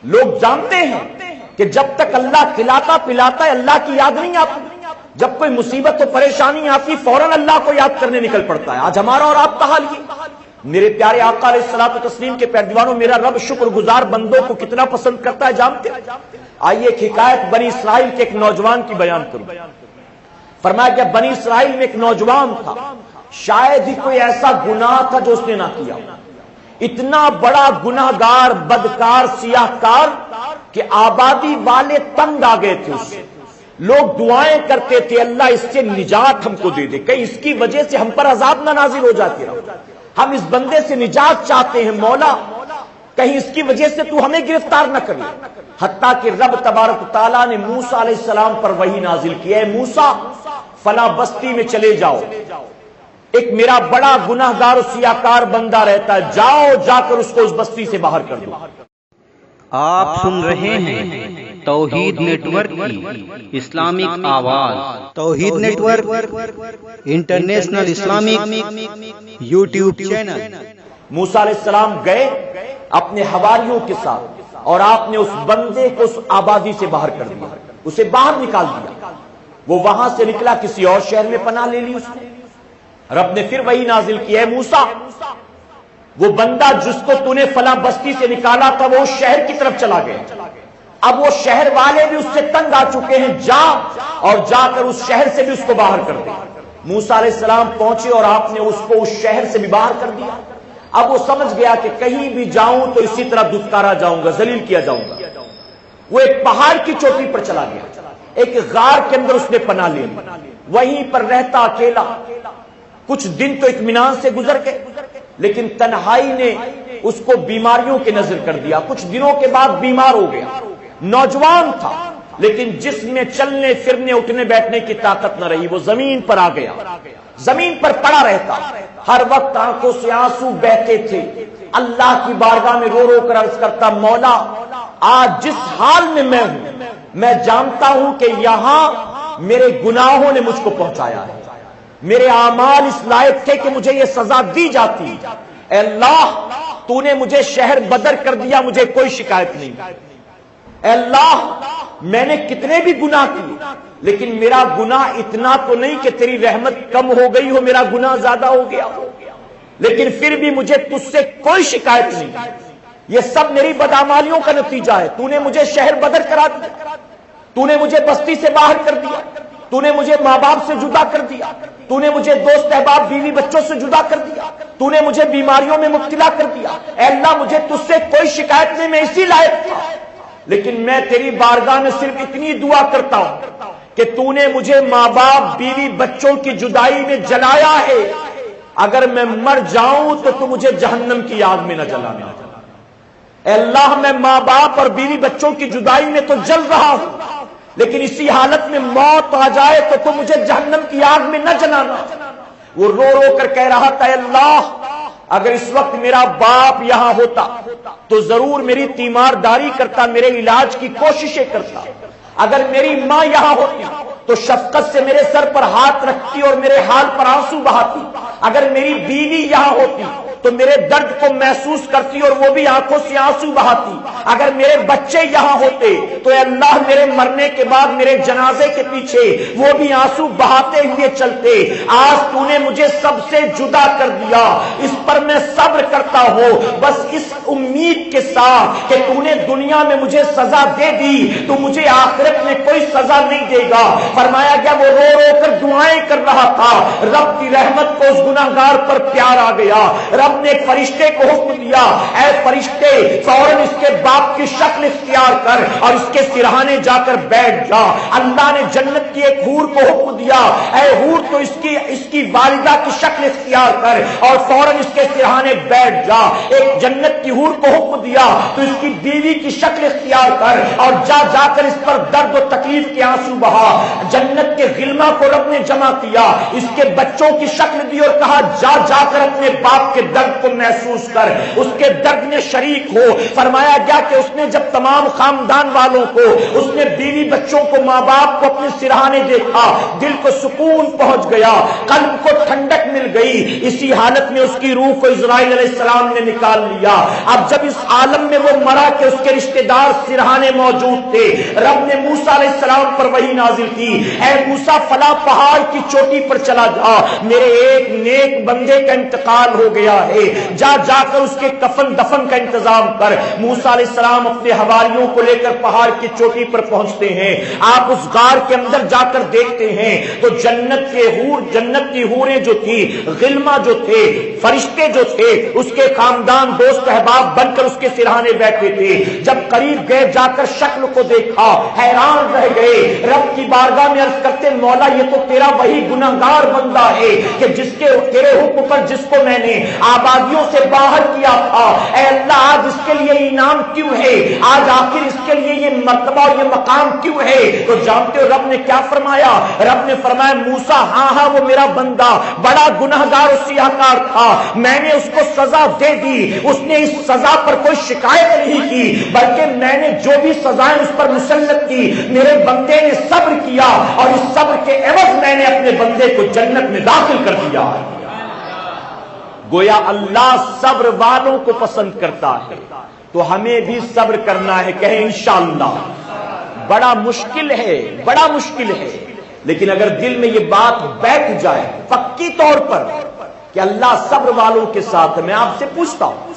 لوگ جانتے ہیں کہ جب تک اللہ کھلاتا پلاتا ہے اللہ کی یاد نہیں آتی، جب کوئی مصیبت و پریشانی آتی فوراً اللہ کو یاد کرنے نکل پڑتا ہے۔ آج ہمارا اور آپ کا حال یہ۔ میرے پیارے آقا علیہ الصلوۃ والتسلیم کے پیروانوں، میرا رب شکر گزار بندوں کو کتنا پسند کرتا ہے جانتے ہیں؟ آئیے ایک حکایت بنی اسرائیل کے ایک نوجوان کی بیان کروں۔ فرمایا کہ بنی اسرائیل میں ایک نوجوان تھا، شاید ہی کوئی ایسا گناہ تھا جو اس نے نہ کیا، اتنا بڑا گناہگار، بدکار، سیاہکار کہ آبادی والے تنگ آ گئے تھے اس سے، لوگ دعائیں کرتے تھے اللہ اس سے نجات ہم کو دے دے، کہیں اس کی وجہ سے ہم پر عذاب نہ نازل ہو جاتے رہو، ہم اس بندے سے نجات چاہتے ہیں مولا، کہیں اس کی وجہ سے تو ہمیں گرفتار نہ کرے۔ حتیٰ کہ رب تبارک تعالیٰ نے موسیٰ علیہ السلام پر وحی نازل کی، اے موسیٰ فلاں بستی میں چلے جاؤ، ایک میرا بڑا گناہگار و سیاہکار بندہ رہتا ہے، جاؤ جا کر اس کو اس بستی سے باہر کر دو۔ آپ سن رہے ہیں توحید نیٹ ورک کی اسلامک آواز۔ Tawheed network international Islamic YouTube channel. Musa علیہ السلام گئے اپنے حواریوں کے ساتھ اور آپ نے اس بندے کو اس آبادی سے باہر کر دیا، اسے باہر نکال دیا۔ وہ وہاں سے نکلا، کسی اور شہر میں پناہ لے لی اس نے۔ رب نے پھر وہی نازل کی، اے موسیٰ، وہ بندہ جس کو تو نے فلاں بستی سے نکالا تھا وہ اس شہر کی طرف چلا گیا، اب وہ شہر والے بھی اس سے تنگ آ چکے ہیں، جا اور جا کر اس شہر سے بھی اس کو باہر کر دے۔ موسیٰ علیہ السلام پہنچے اور آپ نے اس کو اس شہر سے بھی باہر کر دیا۔ اب وہ سمجھ گیا کہ کہیں بھی جاؤں تو اسی طرح دھتکارا جاؤں گا، ذلیل کیا جاؤں گا۔ وہ ایک پہاڑ کی چوٹی پر چلا گیا، ایک غار کے اندر اس نے پناہ لی، وہیں پر رہتا اکیلا۔ کچھ دن تو اطمینان سے گزر گئے، لیکن تنہائی نے اس کو بیماریوں کے نظر کر دیا۔ کچھ دنوں کے بعد بیمار ہو گیا۔ نوجوان تھا لیکن جسم میں چلنے پھرنے اٹھنے بیٹھنے کی طاقت نہ رہی، وہ زمین پر آ گیا، زمین پر پڑا رہتا، ہر وقت آنکھوں سے آنسو بہتے تھے۔ اللہ کی بارگاہ میں رو رو کر عرض کرتا، مولا آج جس حال میں میں ہوں میں جانتا ہوں کہ یہاں میرے گناہوں نے مجھ کو پہنچایا ہے، میرے اعمال اس لائق تھے کہ مجھے یہ سزا دی جاتی۔ اے اللہ، تو نے مجھے شہر بدر کر دیا، مجھے کوئی شکایت نہیں۔ اے اللہ، میں نے کتنے بھی گناہ کیے لیکن میرا گناہ اتنا تو نہیں کہ تیری رحمت کم ہو گئی ہو، میرا گناہ زیادہ ہو گیا ہو، لیکن پھر بھی مجھے تجھ سے کوئی شکایت نہیں۔ یہ سب میری بدعمالیوں کا نتیجہ ہے۔ تو نے مجھے شہر بدر کرا دیا، تو نے مجھے بستی سے باہر کر دیا، تو نے مجھے ماں باپ سے جدا کر دیا، تو نے مجھے دوست احباب بیوی بچوں سے جدا کر دیا، تو نے مجھے بیماریوں میں مبتلا کر دیا۔ اے اللہ، مجھے تجھ سے کوئی شکایت نہیں، میں اسی لائق تھا، لیکن میں تیری بارگاہ میں صرف اتنی دعا کرتا ہوں کہ تو نے مجھے ماں باپ بیوی بچوں کی جدائی میں جلایا ہے، اگر میں مر جاؤں تو تو مجھے جہنم کی آگ میں نہ جلانا۔ اے اللہ، میں ماں باپ اور بیوی بچوں کی جدائی میں تو جل رہا ہوں، لیکن اسی حالت میں موت آ جائے تو تم مجھے جہنم کی آگ میں نہ جلانا۔ وہ رو رو کر کہہ رہا تھا، اے اللہ، اگر اس وقت میرا باپ یہاں ہوتا تو ضرور میری تیمارداری کرتا، میرے علاج کی کوششیں کرتا۔ اگر میری ماں یہاں ہوتی تو شفقت سے میرے سر پر ہاتھ رکھتی اور میرے حال پر آنسو بہاتی۔ اگر میری بیوی یہاں ہوتی تو میرے درد کو محسوس کرتی اور وہ بھی آنکھوں سے آنسو بہاتی۔ اگر میرے بچے یہاں ہوتے تو اے اللہ، میرے مرنے کے بعد میرے جنازے کے پیچھے وہ بھی آنسو بہاتے ہوئے چلتے۔ آج تو نے مجھے سب سے جدا کر دیا، اس پر میں صبر کرتا ہوں، بس اس امید کے ساتھ کہ تو نے دنیا میں مجھے سزا دے دی تو مجھے آخرت میں کوئی سزا نہیں دے گا۔ فرمایا گیا وہ رو رو کر دعائیں کر رہا تھا، رب کی رحمت کو اس گناہگار پر پیار آ گیا۔ رب نے ایک فرشتے کو حکم دیا، اے فرشتے، فوراً اس کے باپ کی شکل اختیار کر اور اس کے سرہانے جا کر بیٹھ جا۔ اللہ نے جنت کی ایک حور کو حکم دیا، اے حور، تو اس کی والدہ کی شکل اختیار کر اور فوراً اس کے سرہانے بیٹھ جا۔ ایک جنت کی حور کو حکم دیا تو اس کی بیوی کی شکل اختیار کر اور جا کر اس پر درد و تکلیف کے آنسو بہا۔ جنت کے غلما کو رب نے جمع کیا، اس کے بچوں کی شکل دی اور کہا جا کر اپنے باپ کے درد کو محسوس کر، اس کے درد میں شریک ہو۔ فرمایا گیا کہ اس نے جب تمام خاندان والوں کو، اس نے بیوی بچوں کو، ماں باپ کو اپنے سرہانے دیکھا، دل کو سکون پہنچ گیا، قلب کو ٹھنڈک مل گئی۔ اسی حالت میں اس کی روح کو اسرائیل علیہ السلام نے نکال لیا۔ اب جب اس عالم میں وہ مرا کہ اس کے رشتہ دار سرہانے موجود تھے، رب نے موسیٰ علیہ السلام پر وحی نازل کی، اے موسیٰ، فلاں پہاڑ کی چوٹی پر چلا جا، میرے ایک نیک بندے کا انتقال ہو گیا ہے، جا کر اس کے کفن دفن کا انتظام کر۔ موسیٰ علیہ السلام اپنے حواریوں کو لے کر پہاڑ کی چوٹی پر پہنچتے ہیں۔ آپ اس غار کے اندر جا کر دیکھتے ہیں تو جنت کی حوریں جو تھی، غلما جو تھے، فرشتے جو تھے، اس کے خاندان دوست احباب بن کر اس کے سرہانے بیٹھے تھے۔ جب قریب گئے، جا کر شکل کو دیکھا، حیران رہ گئے، رب کی بارگاہ میں عرض کرتے، مولا، یہ تو تیرا وہی گناہگار بندہ ہے کہ جس کے تیرے حکم پر جس کو میں نے آبادیوں سے باہر کیا تھا۔ اے اللہ، آج اس کے لیے انعام کیوں ہے؟ آج آخر اس کے لیے یہ مرتبہ اور یہ مقام کیوں ہے؟ تو جانتے ہو رب نے کیا فرمایا؟ رب نے فرمایا، موسیٰ، ہاں وہ میرا بندہ بڑا گناہگار اور سیاہکار تھا، میں نے اس کو سزا دے دی، اس نے اس سزا پر کوئی شکایت نہیں کی، بلکہ میں نے جو بھی سزائیں اس پر مسلط کی میرے بندے نے صبر کیا، اور اس صبر کے عوض میں نے اپنے بندے کو جنت میں داخل کر دیا۔ گویا اللہ صبر والوں کو پسند کرتا ہے، تو ہمیں بھی صبر کرنا ہے، کہیں انشاءاللہ۔ بڑا مشکل ہے، بڑا مشکل ہے، لیکن اگر دل میں یہ بات بیٹھ جائے پکی طور پر کہ اللہ صبر والوں کے ساتھ ہے۔ میں آپ سے پوچھتا ہوں،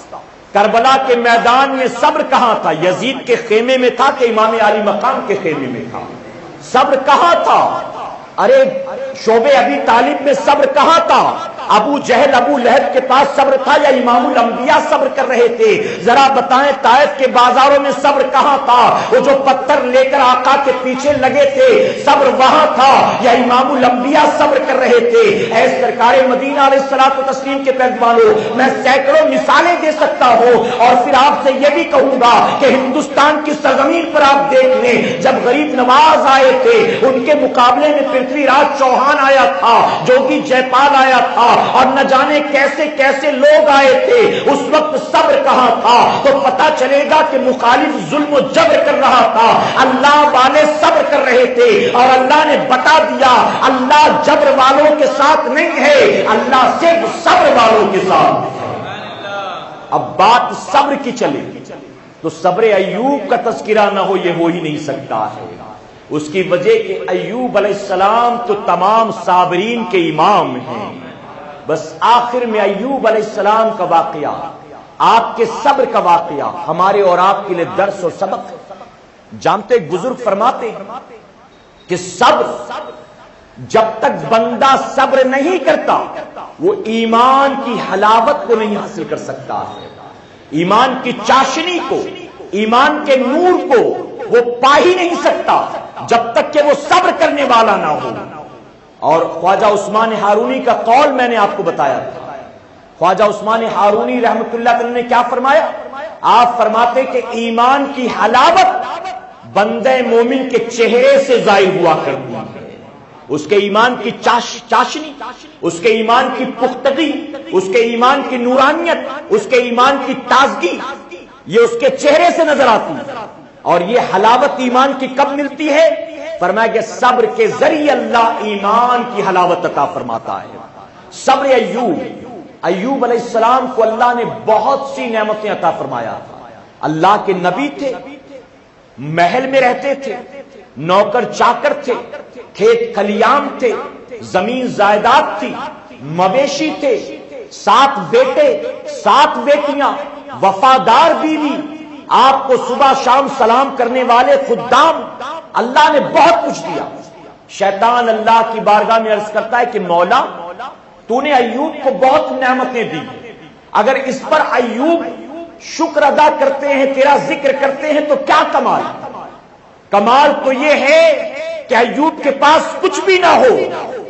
کربلا کے میدان میں صبر کہاں تھا؟ یزید کے خیمے میں تھا کہ امام علی مقام کے خیمے میں تھا؟ صبر کہاں تھا؟ ارے شعب ابی طالب میں صبر کہاں تھا؟ ابو جہل ابو لہب کے پاس صبر تھا یا امام الانبیاء صبر کر رہے تھے؟ ذرا بتائیں طائف کے بازاروں میں صبر کہاں تھا؟ وہ جو پتھر لے کر آقا کے پیچھے لگے تھے صبر وہاں تھا یا امام الانبیاء صبر کر رہے تھے؟ اے سرکار مدینہ علیہ الصلوۃ والتسلیم کے پیغمبروں، میں سینکڑوں مثالیں دے سکتا ہوں، اور پھر آپ سے یہ بھی کہوں گا کہ ہندوستان کی سرزمین پر آپ دیکھ لیں، جب غریب نواز آئے تھے ان کے مقابلے میں پرتھوی راج چوہان آیا تھا، جوگی جے پال آیا تھا، اور نہ جانے کیسے کیسے لوگ آئے تھے، اس وقت صبر کہاں تھا؟ تو پتا چلے گا کہ مخالف ظلم و جبر کر رہا تھا، اللہ والے صبر کر رہے تھے، اور اللہ نے بتا دیا اللہ جبر والوں کے ساتھ نہیں ہے، اللہ صرف صبر والوں کے ساتھ ہے۔ اب بات صبر کی چلے تو صبر ایوب کا تذکرہ نہ ہو یہ ہو ہی نہیں سکتا ہے۔ اس کی وجہ کہ ایوب علیہ السلام تو تمام صابرین کے امام ہیں، بس آخر میں ایوب علیہ السلام کا واقعہ، آپ کے صبر کا واقعہ ہمارے اور آپ کے لیے درس و سبق ہے۔ جانتے بزرگ فرماتے ہیں کہ صبر، جب تک بندہ صبر نہیں کرتا وہ ایمان کی حلاوت کو نہیں حاصل کر سکتا ہے، ایمان کی چاشنی کو، ایمان کے نور کو وہ پا ہی نہیں سکتا جب تک کہ وہ صبر کرنے والا نہ ہو۔ اور خواجہ عثمان ہارونی کا قول میں نے آپ کو بتایا تھا، خواجہ عثمان ہارونی رحمت اللہ علیہ نے کیا فرمایا؟ آپ فرماتے کہ ایمان کی حلاوت بندے مومن کے چہرے سے ظاہر ہوا کرتی ہے، اس کے ایمان کی چاشنی، اس کے ایمان کی پختگی، اس کے ایمان کی نورانیت، اس کے ایمان کی تازگی یہ اس کے چہرے سے نظر آتی ہے۔ اور یہ حلاوت ایمان کی کب ملتی ہے؟ فرمایا کہ صبر کے ذریعے اللہ ایمان کی حلاوت عطا فرماتا ہے۔ صبر ایوب علیہ السلام کو اللہ نے بہت سی نعمتیں عطا فرمایا تھا، اللہ کے نبی تھے، محل میں رہتے تھے، نوکر چاکر تھے، کھیت کھلیان تھے، زمین جائیداد تھی، مویشی تھے، 7 بیٹے 7 بیٹیاں، وفادار بیوی، آپ کو صبح شام سلام کرنے والے خدام، اللہ نے بہت کچھ دیا۔ شیطان اللہ کی بارگاہ میں عرض کرتا ہے کہ مولا تو نے ایوب کو بہت نعمتیں دی، اگر اس پر ایوب شکر ادا کرتے ہیں، تیرا ذکر کرتے ہیں تو کیا کمال؟ کمال تو یہ ہے کہ ایوب کے پاس کچھ بھی نہ ہو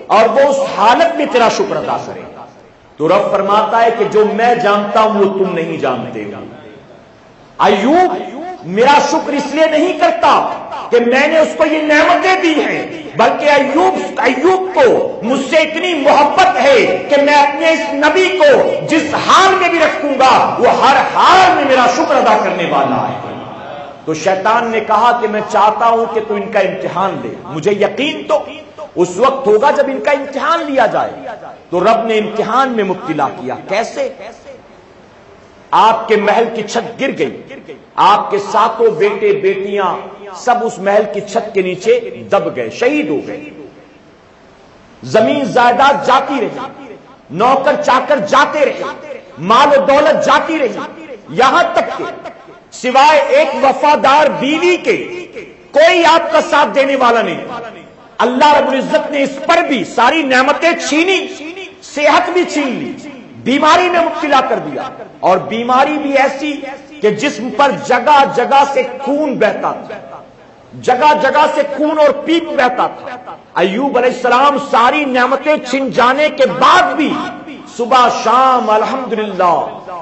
اور وہ اس حالت میں تیرا شکر ادا کرے۔ تو رب فرماتا ہے کہ جو میں جانتا ہوں وہ تم نہیں جانتے ہو۔ ایوب میرا شکر اس لیے نہیں کرتا کہ میں نے اس کو یہ نعمتیں دی ہیں، بلکہ ایوب کو مجھ سے اتنی محبت ہے کہ میں اپنے اس نبی کو جس حال میں بھی رکھوں گا وہ ہر حال میں میرا شکر ادا کرنے والا ہے۔ تو شیطان نے کہا کہ میں چاہتا ہوں کہ تو ان کا امتحان لے، مجھے یقین تو اس وقت ہوگا جب ان کا امتحان لیا جائے۔ تو رب نے امتحان میں مبتلا کیا۔ کیسے؟ آپ کے محل کی چھت گر گئی، آپ کے 7 بیٹے بیٹیاں سب اس محل کی چھت کے نیچے دب گئے، شہید ہو گئے، زمین جائیداد جاتی رہی، نوکر چاکر جاتے رہے، مال و دولت جاتی رہی، یہاں تک کہ سوائے ایک وفادار بیوی کے کوئی آپ کا ساتھ دینے والا نہیں۔ اللہ رب العزت نے اس پر بھی ساری نعمتیں چھینی، صحت بھی چھین لی، بیماری میں مبتلا کر دیا، اور بیماری بھی ایسی کہ جسم پر جگہ جگہ سے خون بہتا تھا، جگہ جگہ سے خون اور پیپ بہتا تھا۔ ایوب علیہ السلام ساری نعمتیں چھن جانے کے بعد بھی صبح شام الحمدللہ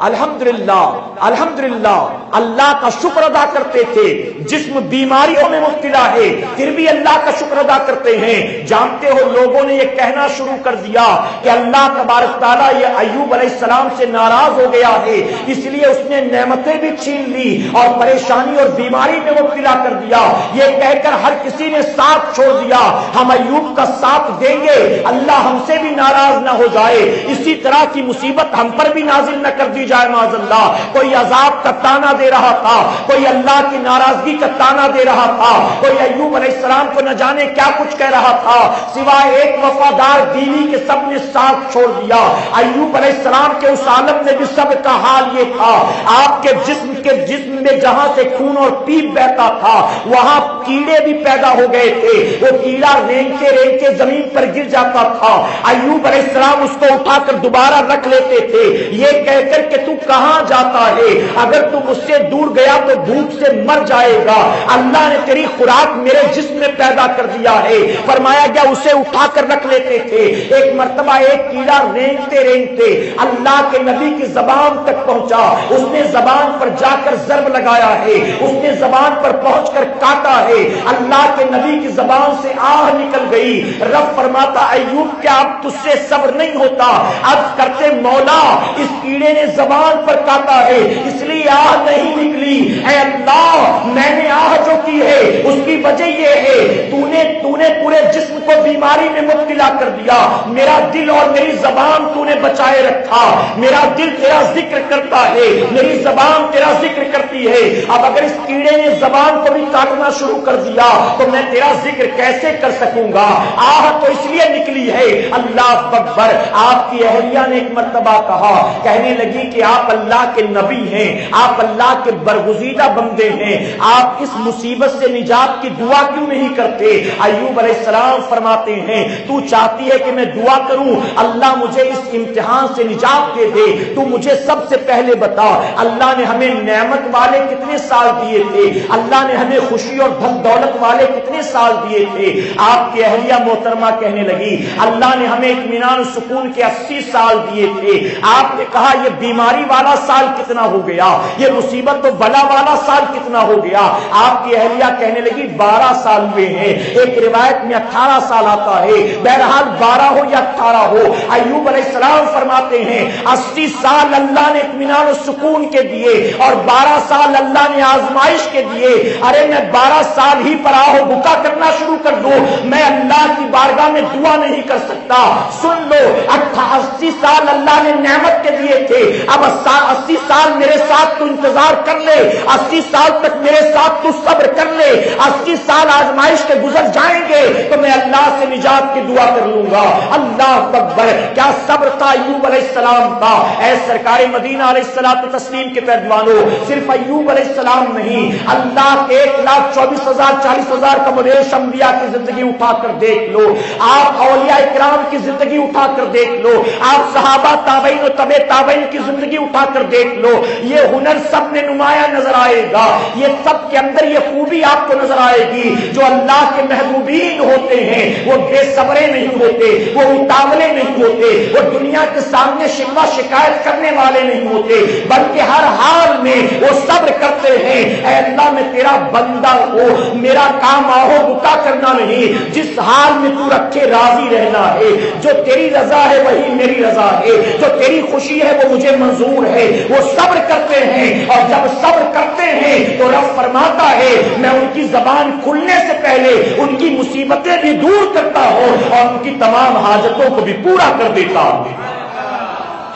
الحمدللہ الحمدللہ اللہ کا شکر ادا کرتے تھے. جسم بیماریوں میں مبتلا ہے پھر بھی اللہ کا شکر ادا کرتے ہیں. جانتے ہو لوگوں نے یہ کہنا شروع کر دیا کہ اللہ تبارک تعالیٰ یہ ایوب علیہ السلام سے ناراض ہو گیا ہے, اس لیے اس نے نعمتیں بھی چھین لی اور پریشانی اور بیماری میں مبتلا کر دیا. یہ کہہ کر ہر کسی نے ساتھ چھوڑ دیا, ہم ایوب کا ساتھ دیں گے اللہ ہم سے بھی ناراض نہ ہو جائے, اسی طرح کی مصیبت ہم پر بھی نازل نہ کر دی جائے معاذ اللہ. کوئی عذاب کا تانا دے رہا تھا, کوئی اللہ کی ناراضگی کا تانا دے رہا تھا, کوئی ایوب علیہ السلام کو نہ جانے کیا کچھ کہہ رہا تھا, سوائے ایک وفادار بیوی کے سب نے ساتھ چھوڑ دیا. ایوب علیہ السلام کے اس عالم میں بھی سب کا حال یہ تھا, آپ کے جسم میں جہاں سے خون اور پیپ بہتا تھا وہاں کیڑے بھی پیدا ہو گئے تھے, وہ کیڑا رینگتے رینگتے زمین پر گر جاتا تھا. ایوب علیہ السلام اس کو اٹھا کر دوبارہ رکھ لیتے تھے یہ کہہ کر کہ تو کہاں جاتا ہے, اگر تو مجھ سے دور گیا تو بھوک سے مر جائے گا. اللہ نے تیری خوراک میرے جسم میں پیدا کر دیا ہے. فرمایا گیا اسے اٹھا کر رکھ لیتے تھے. ایک مرتبہ ایک کیڑا رینگتے رینگتے اللہ کے نبی کی زبان تک پہنچا, اس نے زبان پر جا کر ضرب لگایا ہے, اس نے زبان پر پہنچ کر کاٹا ہے. اللہ کے نبی کی زبان سے آہ نکل گئی. رب فرماتا ایوب کیا اب تجھ سے صبر نہیں ہوتا؟ عرض کرتے مولا اس کیڑے نے زبان پر کاٹا ہے اس لیے آہ نہیں نکلی. اے اللہ میں نے آہ جو کی ہے اس کی وجہ یہ ہے تو نے پورے جسم کو بیماری میں مبتلا کر دیا. میرا دل اور میری زبان تو نے بچائے رکھا, میرا دل تیرا ذکر کرتا ہے, میری زبان تیرا ذکر کرتی ہے. اب اگر اس کیڑے نے زبان کو بھی کاٹنا شروع کر دیا تو میں تیرا ذکر کیسے کر سکوں گا؟ آہ تو اس لیے نکلی ہے. اللہ اکبر. آپ کی اہلیہ نے ایک مرتبہ کہا, کہنے لگی کہ آپ اللہ کے نبی ہیں, آپ اللہ کے برگزیدہ بندے ہیں, آپ اس مصیبت سے نجات کی دعا کیوں نہیں کرتے؟ ایوب علیہ السلام فرماتے ہیں تو چاہتی ہے کہ میں دعا کروں اللہ مجھے اس امتحان سے نجات دے دے, تو مجھے سب سے پہلے بتا اللہ نے ہمیں نعمت والے کتنے سال دیے تھے, اللہ نے ہمیں خوشی اور دھن دولت والے کتنے سال دیے تھے؟ آپ کی اہلیہ محترمہ کہنے لگی اللہ نے ہمیں اطمینان سکون کے 80 سال دیے تھے. آپ نے کہا یہ بیماری والا سال کتنا ہو گیا, یہ مصیبت و بلا والا سال کتنا ہو گیا؟ آپ کی اہلیہ کہنے لگی 12 سال ہوئے ہیں, ایک روایت میں 18 سال آتا ہے, بہرحال 12 ہو یا 18 ہو. ایوب علیہ السلام فرماتے ہیں 80 سال اللہ نے اطمینان و سکون کے دیے اور 12 سال اللہ نے آزمائش کے دیے. ارے میں 12 سال ہی پر آہو بکا کرنا شروع کر دوں, میں اللہ کی بارگاہ میں دعا نہیں کر سکتا. سن لو 80 سال اللہ نے نعمت کے دیے تھے, اب 80 سال میرے ساتھ تو انتظار کر لے, 80 سال تک میرے ساتھ تو صبر کر لے, 80 سال آزمائش کے گزر جائیں گے تو میں اللہ سے نجات کی دعا کر لوں گا. اللہ اکبر. کیا صبر تھا ایوب علیہ السلام کا. اے سرکار مدینہ علیہ الصلوۃ والتسلیم کے پیروانوں, صرف ایوب علیہ السلام نہیں, اللہ کے 1,24,000 40,000 کمریش انبیاء کی زندگی اٹھا کر دیکھ لو, آپ اولیاء اکرام کی زندگی اٹھا کر دیکھ لو, آپ صحابہ تابعین و تبع تابعین کی زندگی اٹھا کر دیکھ لو, یہ ہنر سب میں نمایاں نظر آئے گا, یہ سب کے اندر یہ خوبی آپ کو نظر آئے گی. جو اللہ کے محبوبین ہوتے ہیں وہ بے صبرے نہیں ہوتے, وہ اتاولے نہیں ہوتے, وہ دنیا کے سامنے شکوہ شکایت کرنے والے نہیں ہوتے, بلکہ ہر حال میں وہ صبر کرتے ہیں. اے اللہ میں تیرا بندہ ہوں, میرا کام آہو بکا کرنا نہیں, جس حال میں تو رکھے راضی رہنا ہے, جو تیری رضا ہے وہی میری رضا ہے, جو تیری خوشی ہے وہ مجھے منظور ہے. وہ صبر کرتے ہیں اور جب صبر کرتے ہیں تو رب فرماتا ہے میں ان کی زبان کھلنے سے پہلے ان کی مصیبتیں بھی دور کرتا ہوں اور ان کی تمام حاجتوں کو بھی پورا کر دیتا ہوں.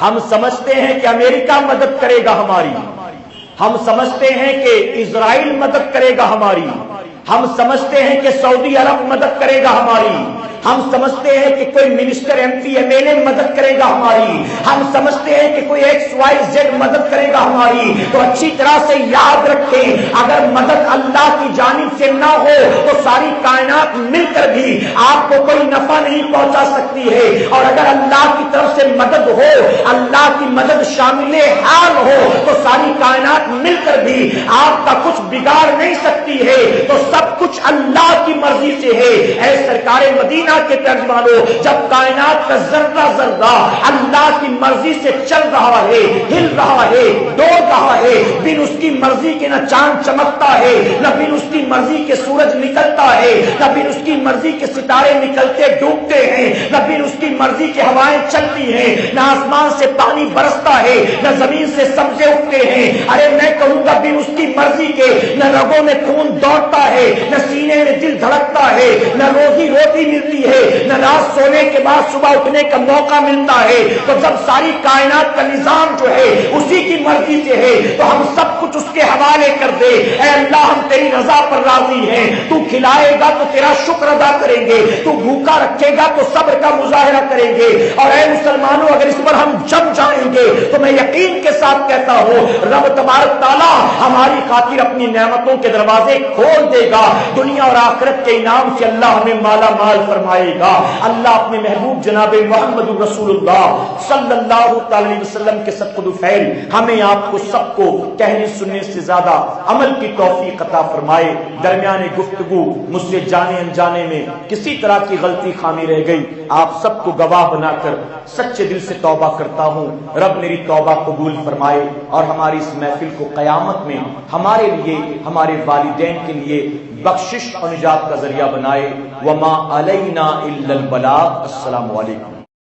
ہم سمجھتے ہیں کہ امریکہ مدد کرے گا ہماری, ہم سمجھتے ہیں کہ اسرائیل مدد کرے گا ہماری, ہم سمجھتے ہیں کہ سعودی عرب مدد کرے گا ہماری, ہم سمجھتے ہیں کہ کوئی minister M P M L A مدد کرے گا ہماری, ہم سمجھتے ہیں کہ کوئی ایکس وائی زیڈ مدد کرے گا ہماری. تو اچھی طرح سے یاد رکھیں اگر مدد اللہ کی جانب سے نہ ہو تو ساری کائنات مل کر بھی آپ کو کوئی نفع نہیں پہنچا سکتی ہے, اور اگر اللہ کی طرف سے مدد ہو, اللہ کی مدد شامل حال ہو تو ساری کائنات مل کر بھی آپ کا کچھ بگاڑ نہیں سکتی ہے. تو سب کچھ اللہ کی مرضی سے ہے. اے سرکار مدینہ کے ترجمانوں, جب کائنات کا ذرہ ذرہ اللہ کی مرضی سے چل رہا ہے، ہل رہا ہے، دوڑ رہا ہے، بن اس کی مرضی کے نہ چاند چمکتا ہے، نہ بن اس کی مرضی کے سورج نکلتا ہے، نہ بن اس کی مرضی کے ستارے نکلتے ڈوبتے ہیں، نہ بن اس کی مرضی کے ہوائیں چلتی ہیں، نہ آسمان سے پانی برستا ہے، نہ زمین سے سبزے اگتے ہیں۔ ارے میں کہوں گا بن اس کی مرضی کے نہ رگوں میں خون دوڑتا ہے، نہ سینے میں دل دھڑکتا ہے، نہ روزی روٹی ملتی ہے، نہ رات سونے کے بعد صبح اٹھنے کا موقع ملتا ہے۔ تو جب ساری کائنات کا نظام جو ہے اسی کی مرضی سے ہے تو ہم سب کچھ اس کے حوالے کر دے۔ اے اللہ ہم تیری رضا پر راضی ہیں، تو کھلائے گا تو تیرا شکر ادا کریں گے، تو بھوکا رکھے گا تو صبر کا مظاہرہ کریں گے۔ اور اے مسلمانوں اگر اس پر ہم جم جائیں گے تو میں یقین کے ساتھ کہتا ہوں رب تبارک تعالیٰ ہماری خاطر اپنی نعمتوں کے دروازے کھول دے گا، دنیا اور آخرت کے انعام سے اللہ ہمیں مالا مال فرمائے گا۔ اللہ اپنے محبوب جناب محمد رسول اللہ صلی اللہ علیہ وسلم کے صدقہ فعل ہمیں آپ کو سب کو کہنے سننے سے زیادہ عمل کی توفیق عطا فرمائے۔ درمیان گفتگو مجھ سے جانے انجانے میں کسی طرح کی غلطی خامی رہ گئی، آپ سب کو گواہ بنا کر سچے دل سے توبہ کرتا ہوں، رب میری توبہ قبول فرمائے اور ہماری اس محفل کو قیامت میں ہمارے لیے، ہمارے والدین کے لیے بخشش اور نجات کا ذریعہ بنائے۔ وما علینا الا البلاغ۔ السلام علیکم۔